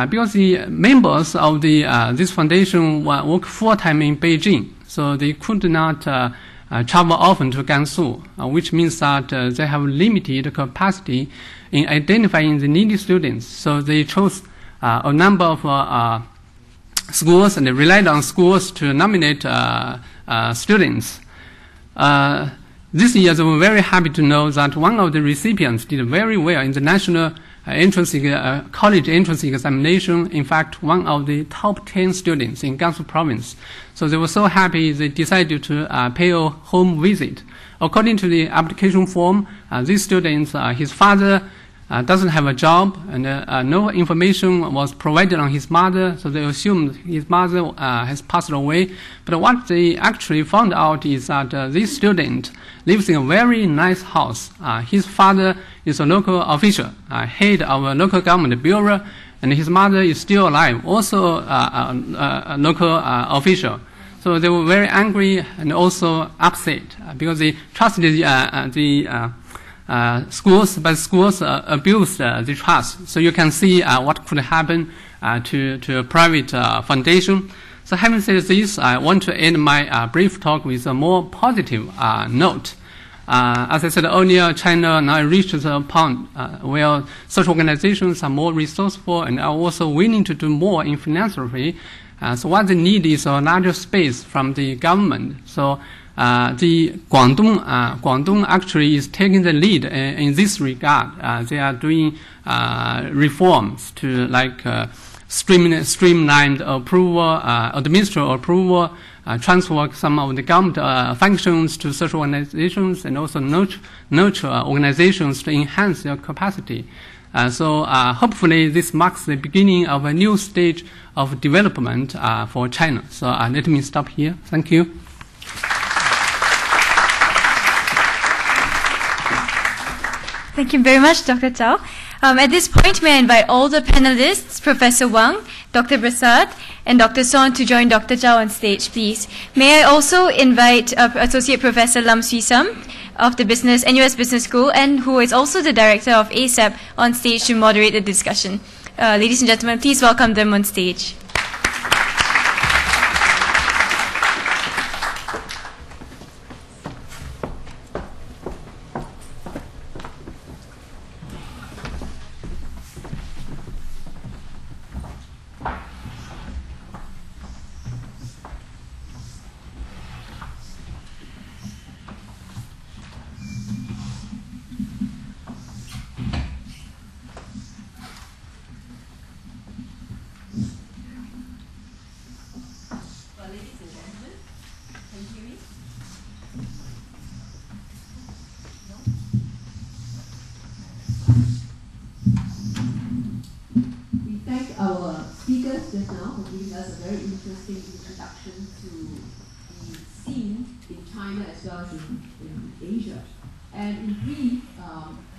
Speaker 6: because the members of this foundation work full-time in Beijing, so they could not travel often to Gansu, which means that they have limited capacity in identifying the needy students. So they chose a number of schools, and they relied on schools to nominate students. This year, they were very happy to know that one of the recipients did very well in the national college entrance examination. In fact, one of the top 10 students in Gansu province. So they were so happy they decided to pay a home visit. According to the application form, this student, his father doesn't have a job, and no information was provided on his mother, so they assumed his mother has passed away. But what they actually found out is that this student lives in a very nice house. His father is a local official, head of a local government bureau, and his mother is still alive, also a local official. So they were very angry and also upset because they trusted the schools, but schools abused the trust. So you can see what could happen to a private foundation. So having said this, I want to end my brief talk with a more positive note. As I said earlier, China now reached the point where such organizations are more resourceful and are also willing to do more in philanthropy. So what they need is a larger space from the government. So the Guangdong actually is taking the lead in this regard. They are doing reforms to streamlined approval, administrative approval, transfer some of the government functions to such organizations, and also nurture organizations to enhance their capacity. So hopefully this marks the beginning of a new stage of development for China. So let me stop here. Thank you.
Speaker 1: Thank you very much, Dr. Zhao. At this point, may I invite all the panelists, Professor Wang, Dr. Brassard, and Dr. Son to join Dr. Zhao on stage, please. May I also invite Associate Professor Lam Swee Sum of the NUS Business School, and who is also the Director of ASAP, on stage to moderate the discussion. Ladies and gentlemen, please welcome them on stage.
Speaker 7: Our speakers just now for giving us a very interesting introduction to the scene in China as well as in Asia. And in brief,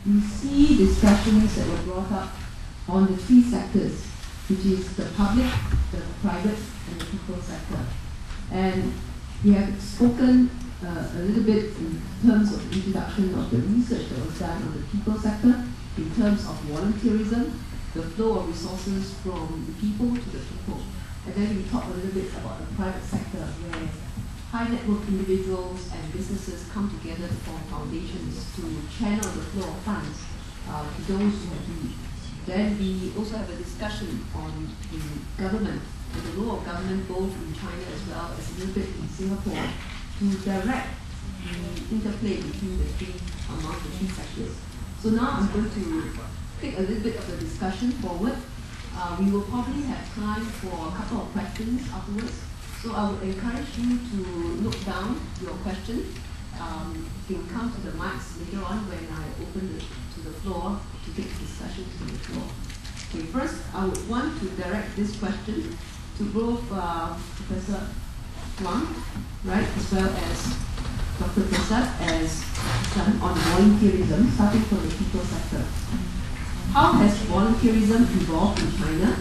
Speaker 7: we see discussions that were brought up on the three sectors, which is the public, the private, and the people sector. And we have spoken a little bit in terms of introduction of the research that was done on the people sector, in terms of volunteerism, the flow of resources from the people to the people. And then we talk a little bit about the private sector, where high net worth individuals and businesses come together to form foundations to channel the flow of funds to those who have need. Then we also have a discussion on the government, and the role of government both in China as well as a little bit in Singapore, to direct the interplay between the three, among the three sectors. So now I'm going to take a little bit of the discussion forward. We will probably have time for a couple of questions afterwards. So I would encourage you to look down your question. You can come to the mics later on when I open to the floor to take the discussion to the floor. Okay, first I would want to direct this question to both Professor Wang, right, as well as Dr. Brassard as done on volunteerism, starting from the people sector. How has volunteerism evolved in China,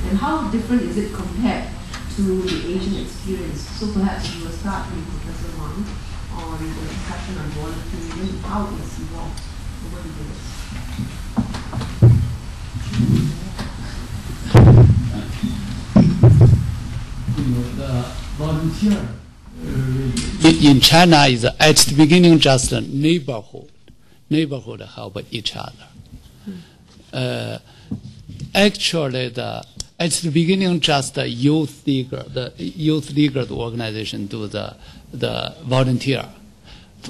Speaker 7: and how different is it compared to the Asian experience? So perhaps we will start with Professor Wang on the discussion on volunteerism, how it's evolved over the years.
Speaker 8: The volunteer in China is at the beginning just a neighborhood help each other. Actually, at the beginning, just the youth leaguer organization do the volunteer.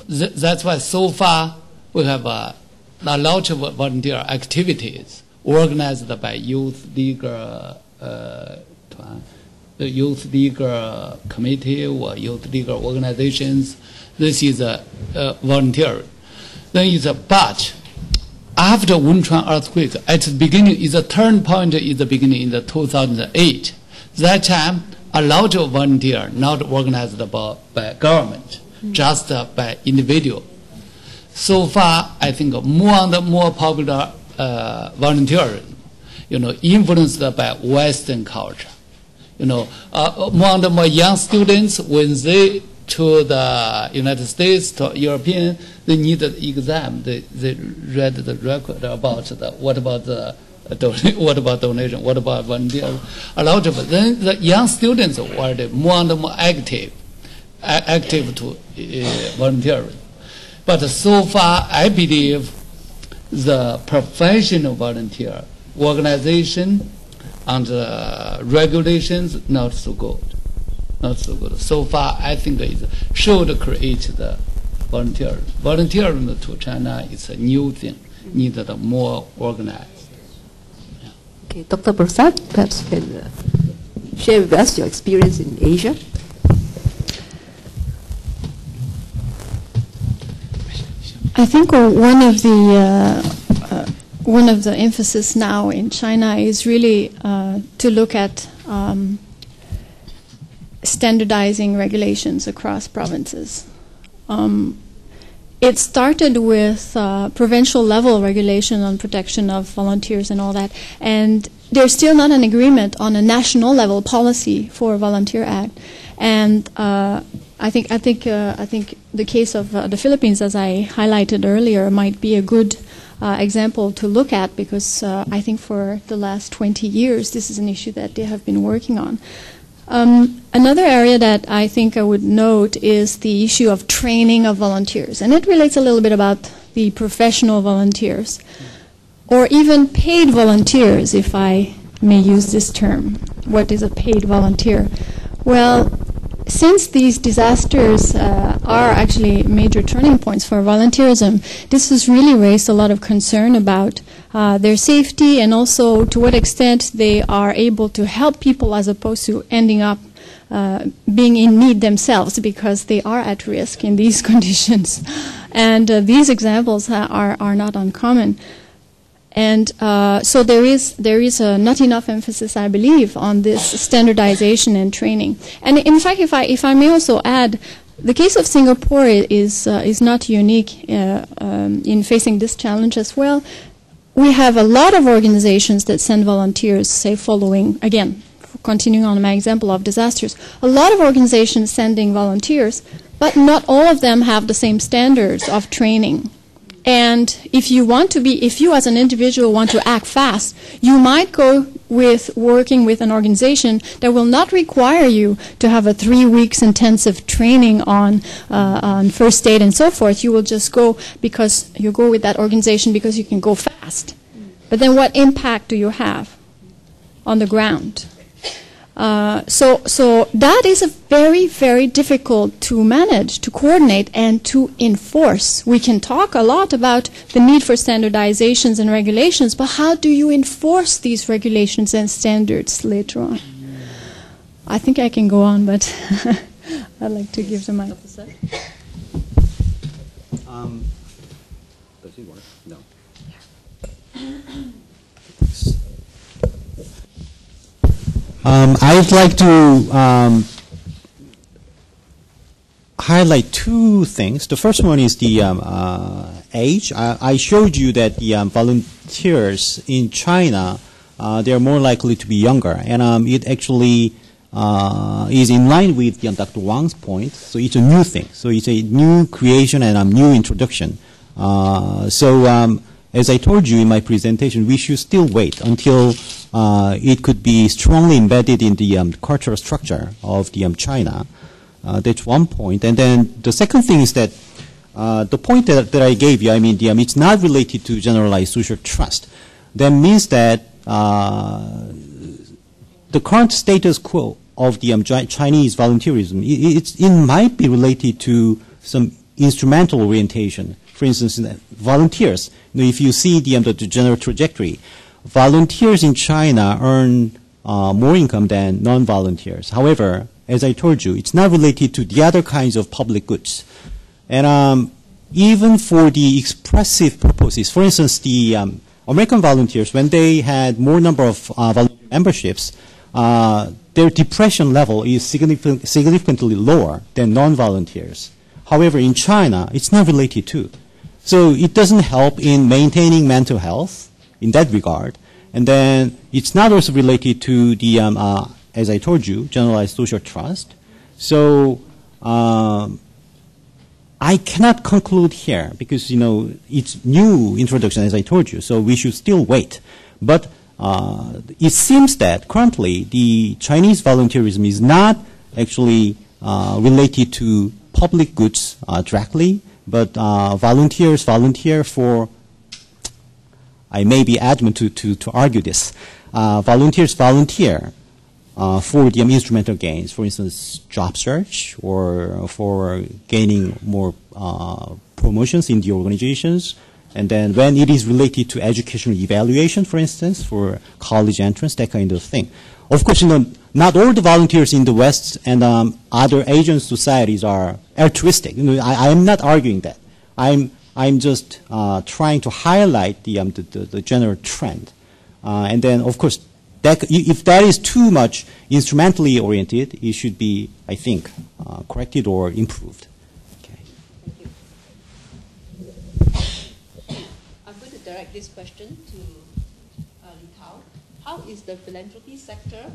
Speaker 8: That's why so far we have a lot of volunteer activities organized by youth leaguer committee or youth leaguer organizations. This is a volunteer. Then it's a but. after Wenchuan earthquake, at the beginning, is a turn point in the beginning in the 2008. That time, a lot of volunteers, not organized by government, just by individual. So far, I think more and more popular volunteerism, influenced by Western culture. More and more young students, when they to the United States, to European, they need an exam. They read the record about what about donation, what about volunteer, a lot of. Then the young students were more and more active to volunteering. But so far, I believe the professional volunteer organization and regulations not so good. Not so good. So far, I think it should create the volunteerism. Volunteerism to China is a new thing, needed more organized.
Speaker 7: Yeah. Okay, Dr. Brassard, perhaps you can share with us your experience in Asia.
Speaker 4: I think one of the emphasis now in China is really to look at standardizing regulations across provinces. It started with provincial level regulation on protection of volunteers and all that, and there's still not an agreement on a national level policy for Volunteer Act. And I think the case of the Philippines, as I highlighted earlier, might be a good example to look at, because I think for the last 20 years this is an issue that they have been working on. Another area that I think I would note is the issue of training of volunteers, and it relates a little bit about the professional volunteers, or even paid volunteers, if I may use this term. What is a paid volunteer? Well, since these disasters are actually major turning points for volunteerism, this has really raised a lot of concern about their safety, and also to what extent they are able to help people as opposed to ending up being in need themselves, because they are at risk in these conditions. And these examples are not uncommon. And so there is not enough emphasis, I believe, on this standardization and training. And in fact, if I may also add, the case of Singapore is not unique in facing this challenge as well. We have a lot of organizations that send volunteers, say following, again, continuing on my example of disasters, a lot of organizations sending volunteers, but not all of them have the same standards of training. And if you as an individual want to act fast, you might go with working with an organization that will not require you to have a 3 weeks intensive training on first aid and so forth. You will just go because you go with that organization because you can go fast. But then what impact do you have on the ground? So that is a very, very difficult to manage, to coordinate, and to enforce. We can talk a lot about the need for standardizations and regulations, but how do you enforce these regulations and standards later on? I think I can go on, but I'd like to give the mic.
Speaker 5: Does it work? No. I'd like to highlight two things. The first one is the age. I showed you that the volunteers in China, they are more likely to be younger, and it actually is in line with Dr. Wang's point. So it's a new thing. So it's a new creation and a new introduction. As I told you in my presentation, we should still wait until it could be strongly embedded in the cultural structure of the China. That's one point. And then the second thing is that the point that I gave you, I mean, it's not related to generalized social trust. That means that the current status quo of the Chinese volunteerism, it might be related to some instrumental orientation. For instance, volunteers. If you see the general trajectory, volunteers in China earn more income than non-volunteers. However, as I told you, it's not related to the other kinds of public goods. And even for the expressive purposes, for instance, the American volunteers, when they had more number of volunteer memberships, their depression level is significantly lower than non-volunteers. However, in China, it's not related to. So it doesn't help in maintaining mental health in that regard. And then it's not also related to the, as I told you, generalized social trust. So I cannot conclude here because, it's new introduction, as I told you, so we should still wait. But it seems that currently the Chinese volunteerism is not actually related to public goods directly, but volunteers volunteer for, I may be adamant to argue this, volunteers volunteer for the instrumental gains, for instance, job search or for gaining more promotions in the organizations. And then when it is related to educational evaluation, for instance, for college entrance, that kind of thing. Of course, not all the volunteers in the West and other Asian societies are altruistic. I am not arguing that. I'm just trying to highlight the general trend. And then, of course, if that is too much instrumentally oriented, it should be, I think, corrected or improved.
Speaker 7: Direct this question to Li Tao. How is the philanthropy sector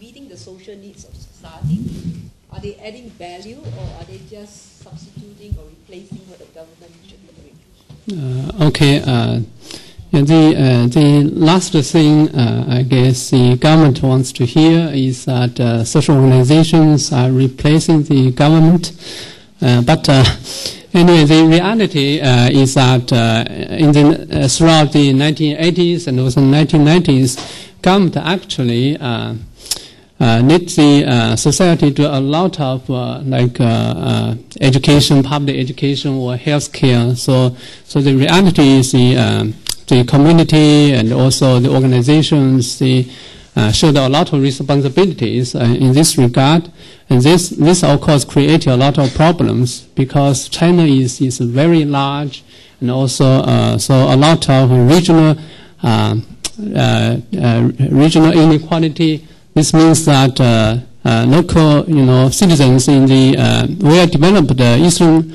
Speaker 7: meeting the social needs of society? Are they adding value, or are they just substituting or replacing what the government should be doing?
Speaker 6: Okay. The last thing I guess the government wants to hear is that social organizations are replacing the government, but anyway, the reality is that throughout the 1980s and also 1990s, government actually needs the society to do a lot of education, public education or healthcare. So the reality is the community and also the organizations showed a lot of responsibilities in this regard. And this of course created a lot of problems because China is very large, and also so a lot of regional inequality. This means that local citizens in the well-developed eastern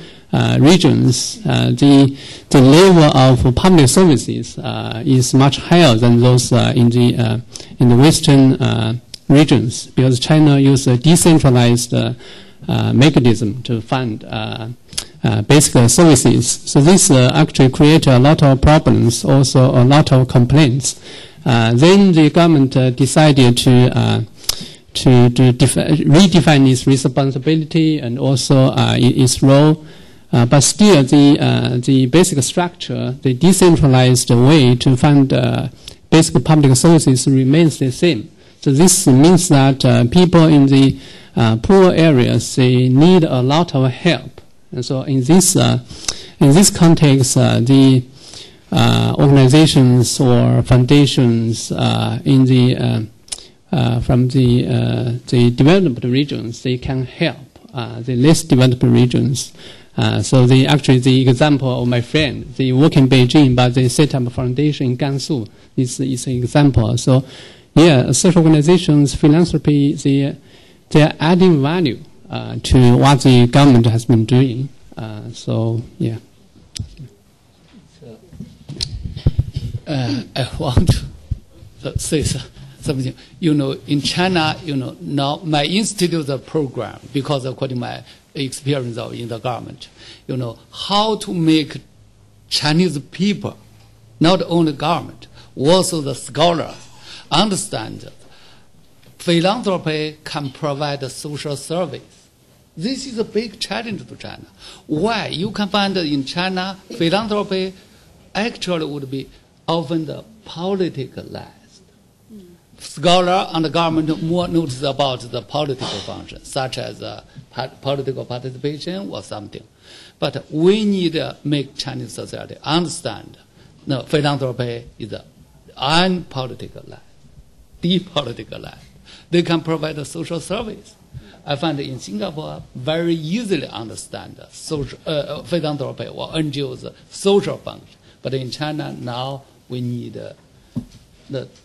Speaker 6: regions, the level of public services is much higher than those in the western regions, because China uses a decentralized mechanism to fund basic services. So this actually created a lot of problems, also a lot of complaints. Then the government decided to redefine its responsibility and also its role. But still, the basic structure, the decentralized way to fund basic public services remains the same. So this means that people in the poor areas, they need a lot of help. And so in this context, the organizations or foundations in from the developed regions, they can help the less developed regions. So the example of my friend, they work in Beijing, but they set up a foundation in Gansu. This is an example. So, yeah, social organizations, philanthropy, they are adding value to what the government has been doing. So, yeah.
Speaker 8: I want to say something. In China, now my institute program, because according to my experience in the government, how to make Chinese people, not only government, also the scholars, understand that philanthropy can provide a social service. This is a big challenge to China. Why? You can find in China, philanthropy actually would be often the politicalized. Scholar and the government more notice about the political function, such as political participation or something. But we need to make Chinese society understand philanthropy is unpoliticalized, depoliticalized. They can provide a social service. I find in Singapore very easily understand social philanthropy or NGOs social function. But in China now we need the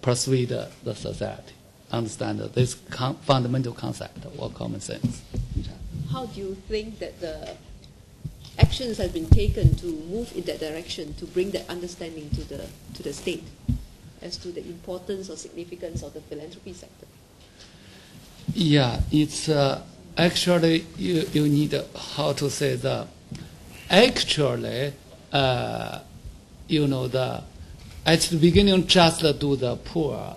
Speaker 8: persuade the society understand this fundamental concept or common sense.
Speaker 7: How do you think that the actions have been taken to move in that direction to bring that understanding to the state as to the importance or significance of the philanthropy sector?
Speaker 8: Yeah, it's actually you need how to say the actually at the beginning just do the poor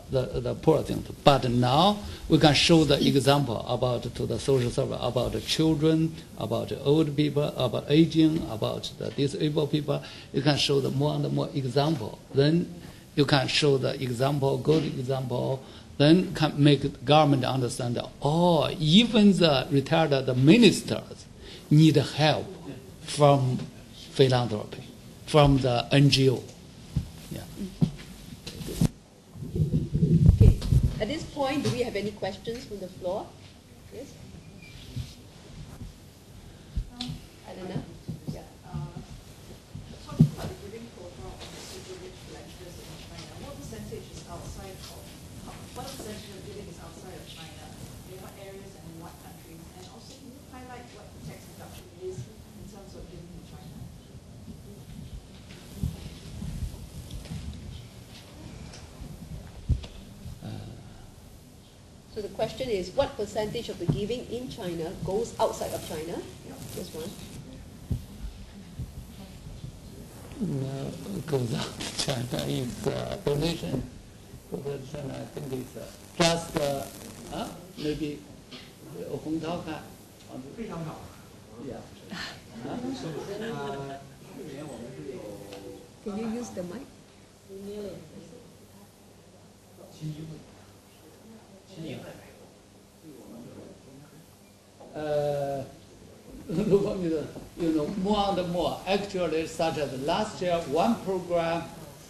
Speaker 8: things, but now we can show the example about to the social service, about the children, about the old people, about aging, about the disabled people. You can show the more and more example. Then you can show the example, good example. Then can make the government understand that, oh, even the retired ministers need help from philanthropy, from the NGO. Yeah.
Speaker 7: Okay. At this point, do we have any questions from the floor? Yes? I don't know. Yeah.
Speaker 9: Talking about the giving profile of the super rich philanthropists in China, what percentage is outside of what percentage of giving is outside of China? In what areas and in what countries? And also, can you highlight what the tax deduction is in terms of giving in China?
Speaker 7: So the question is, what percentage of the giving in China goes outside of China? This one.
Speaker 8: Goes out to China is donation. Donation, I think it's just maybe Hong Tao Kai. Yeah.
Speaker 7: Can you use the mic?
Speaker 8: 如果more and more, actually, such as last year, one program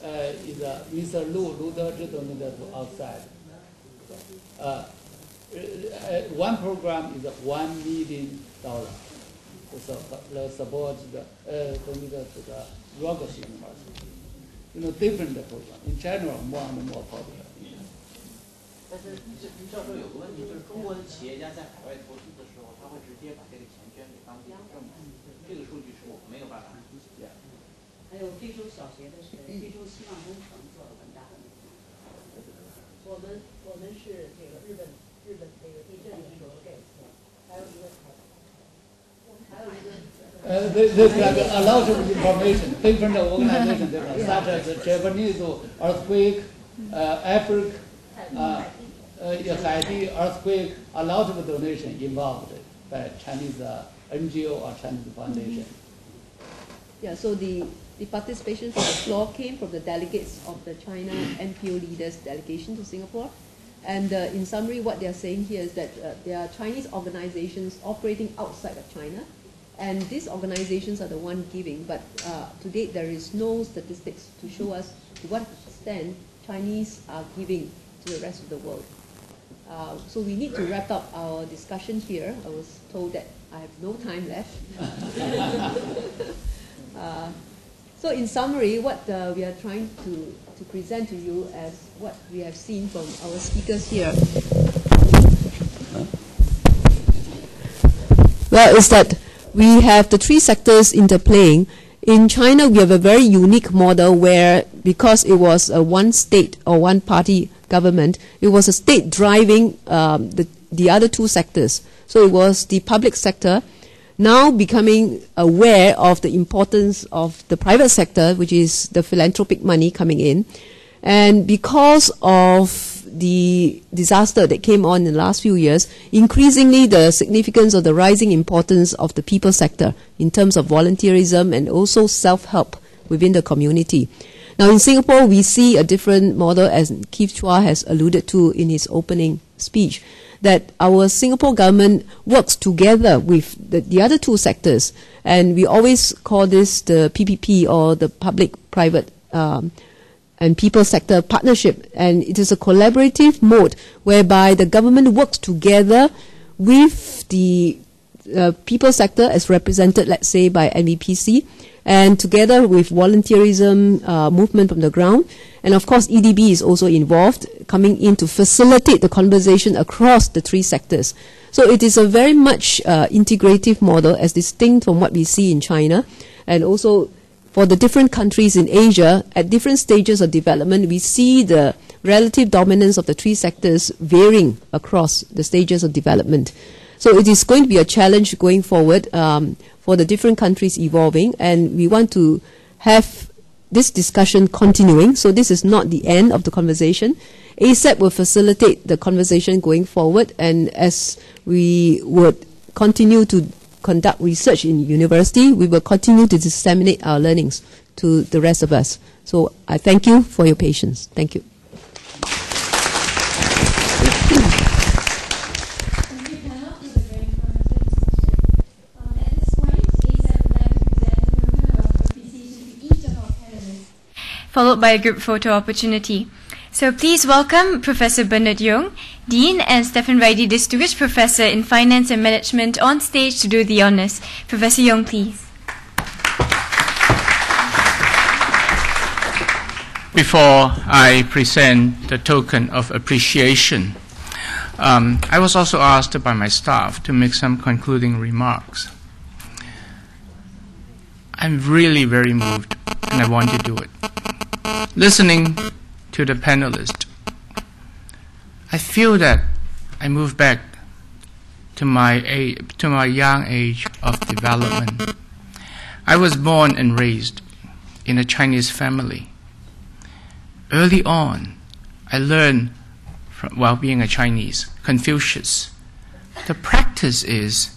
Speaker 8: is Mr. Lu Dezhi donated to outside. One program is $1 million to support donated to the Rogers University. Different program. In general, more and more popular.
Speaker 10: 但是教授有个问题，就是中国的企业家在海外投资的时候，他会直接把这个钱捐给当地的政府，这个数据是我们没有办法理解。
Speaker 11: 还有非洲小学的是非洲希望工程做了很大的努力。我们是这个日本这个地震的时候给的，还有一个
Speaker 8: There's like a lot of information, different organizations, such as the Japanese earthquake, Africa. Haiti earthquake, a lot of donation involved by Chinese NGO or Chinese foundation.
Speaker 7: Yeah, so the participation from the floor came from the delegates of the China NPO leaders delegation to Singapore. And in summary, what they are saying here is that there are Chinese organizations operating outside of China. And these organizations are the one giving, but to date there is no statistics to show us to what extent Chinese are giving to the rest of the world. So we need to wrap up our discussion here. I was told that I have no time left. So in summary, what we are trying to present to you as what we have seen from our speakers here, well, is that we have the three sectors interplaying. In China, we have a very unique model where, because it was a one state or one party government, it was a state driving the other two sectors. So it was the public sector now becoming aware of the importance of the private sector, which is the philanthropic money coming in. And because of the disaster that came on in the last few years, increasingly the significance of the rising importance of the people sector in terms of volunteerism and also self-help within the community. Now in Singapore, we see a different model, as Keith Chua has alluded to in his opening speech, that our Singapore government works together with the other two sectors, and we always call this the PPP, or the public-private and people sector partnership, and it is a collaborative mode whereby the government works together with the people sector as represented, let's say, by NVPC, and together with volunteerism movement from the ground. And of course, EDB is also involved, coming in to facilitate the conversation across the three sectors. So it is a very much integrative model, as distinct from what we see in China. And also for the different countries in Asia, at different stages of development, we see the relative dominance of the three sectors varying across the stages of development. So it is going to be a challenge going forward for the different countries evolving, and we want to have this discussion continuing. So this is not the end of the conversation. ASAP will facilitate the conversation going forward, and as we would continue to conduct research in university, we will continue to disseminate our learnings to the rest of us. So I thank you for your patience. Thank you.
Speaker 1: Followed by a group photo opportunity. So please welcome Professor Bernard Yong, Dean, and Stephen Ridey, Distinguished Professor in Finance and Management, on stage to do the honors. Professor Yong, please.
Speaker 12: Before I present the token of appreciation, I was also asked by my staff to make some concluding remarks. I'm really very moved, and I want to do it. Listening to the panelists, I feel that I move back to my young age of development. I was born and raised in a Chinese family. Early on, I learned, while being a Chinese, Confucius. The practice is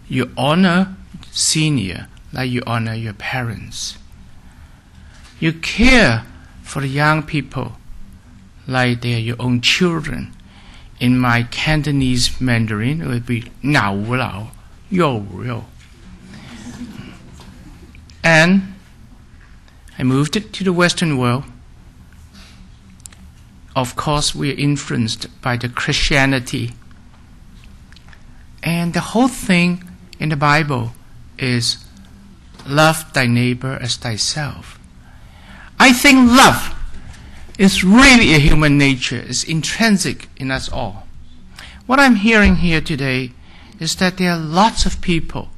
Speaker 12: you honor senior like you honor your parents. You care for the young people like they are your own children. In my Cantonese Mandarin, it would be 老吾老幼吾幼. And I moved it to the Western world. Of course, we are influenced by the Christianity. And the whole thing in the Bible is love thy neighbor as thyself. I think love is really a human nature. It's intrinsic in us all. What I'm hearing here today is that there are lots of people,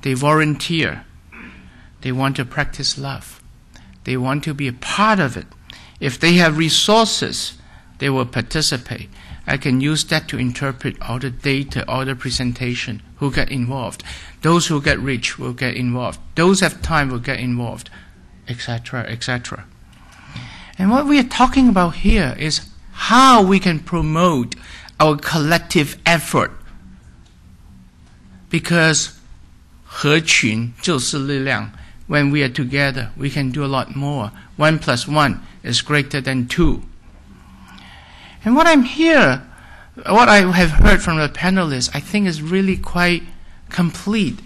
Speaker 12: they volunteer. They want to practice love. They want to be a part of it. If they have resources, they will participate. I can use that to interpret all the data, all the presentation, who get involved. Those who get rich will get involved. Those who have time will get involved, etc., etc. And what we are talking about here is how we can promote our collective effort. Because 合群就是力量. When we are together, we can do a lot more. 1 + 1 is greater than 2. And what I have heard from the panelists, I think is really quite complete.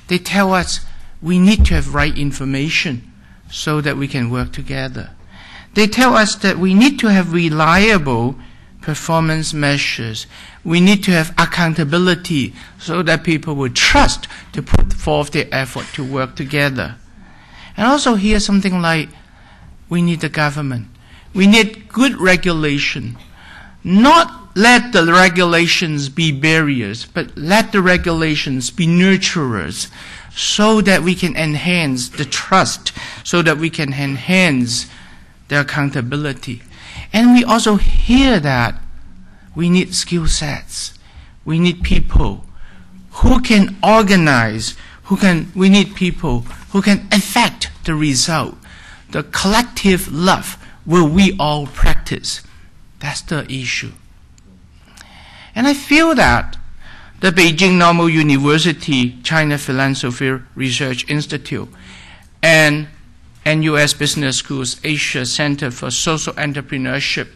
Speaker 12: They tell us we need to have right information so that we can work together. They tell us that we need to have reliable performance measures. We need to have accountability so that people will trust to put forth their effort to work together. And also hear something like, we need the government. We need good regulation. Not let the regulations be barriers, but let the regulations be nurturers so that we can enhance the trust, so that we can enhance the accountability. And we also hear that we need skill sets. We need people who can organize, we need people who can affect the result. The collective love will we all practice. That's the issue. And I feel that the Beijing Normal University China Philanthropy Research Institute and NUS Business School's Asia Center for Social Entrepreneurship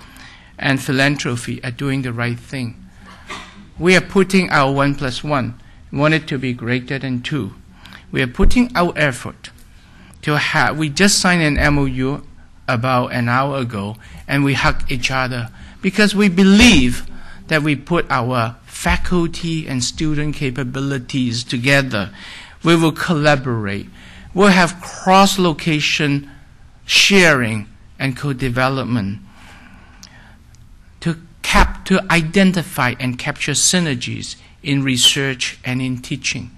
Speaker 12: and Philanthropy are doing the right thing. We are putting our 1 + 1, want it to be greater than 2. We are putting our effort to have, we just signed an MOU about an hour ago, and we hug each other because we believe that we put our faculty and student capabilities together. We will collaborate. We'll have cross-location sharing and co-development to identify and capture synergies in research and in teaching.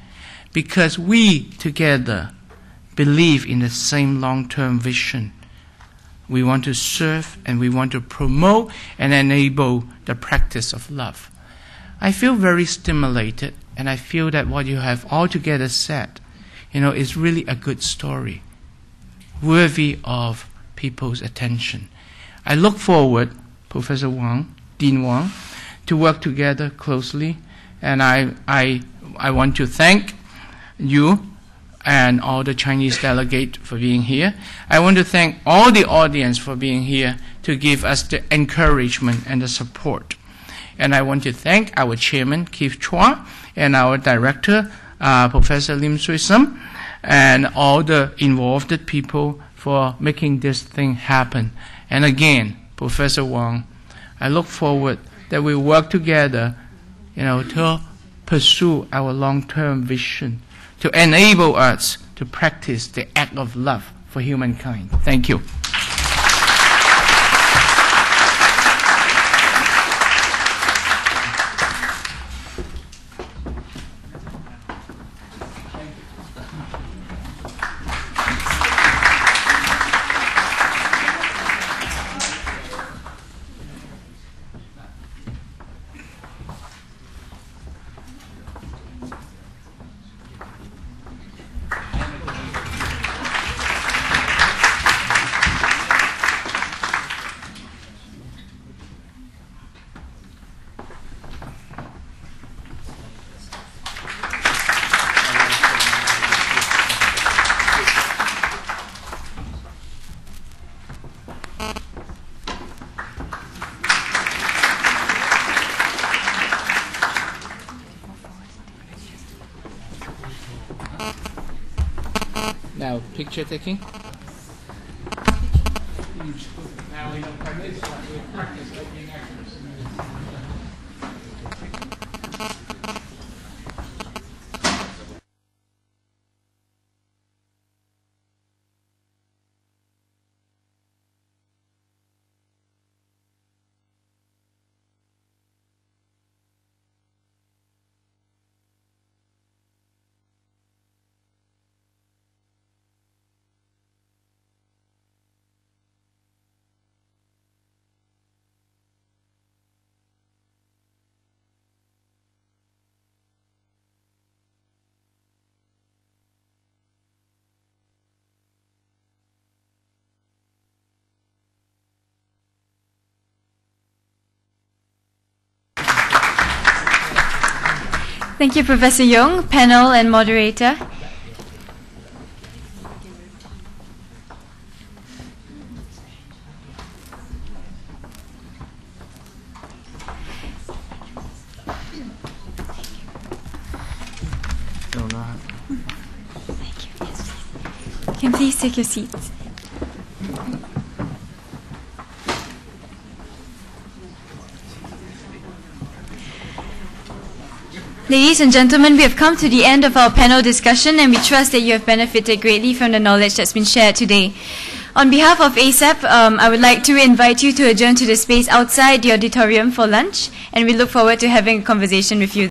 Speaker 12: Because we together believe in the same long-term vision. We want to serve and we want to promote and enable the practice of love. I feel very stimulated, and I feel that what you have altogether said, is really a good story, worthy of people's attention. I look forward, Professor Wang, Dean Wang, to work together closely, and I want to thank you and all the Chinese delegates for being here. I want to thank all the audience for being here to give us the encouragement and the support. And I want to thank our chairman, Keith Chua, and our director, Professor Lim Sui Sum, and all the involved people for making this thing happen. And again, Professor Wang, I look forward that we work together, to pursue our long-term vision, to enable us to practice the act of love for humankind. Thank you. Now, picture taking. Now we know practice taking actions.
Speaker 1: Thank you, Professor Young, panel and moderator. You can please take your seats. Ladies and gentlemen, we have come to the end of our panel discussion, and we trust that you have benefited greatly from the knowledge that's been shared today. On behalf of ASAP, I would like to invite you to adjourn to the space outside the auditorium for lunch, and we look forward to having a conversation with you.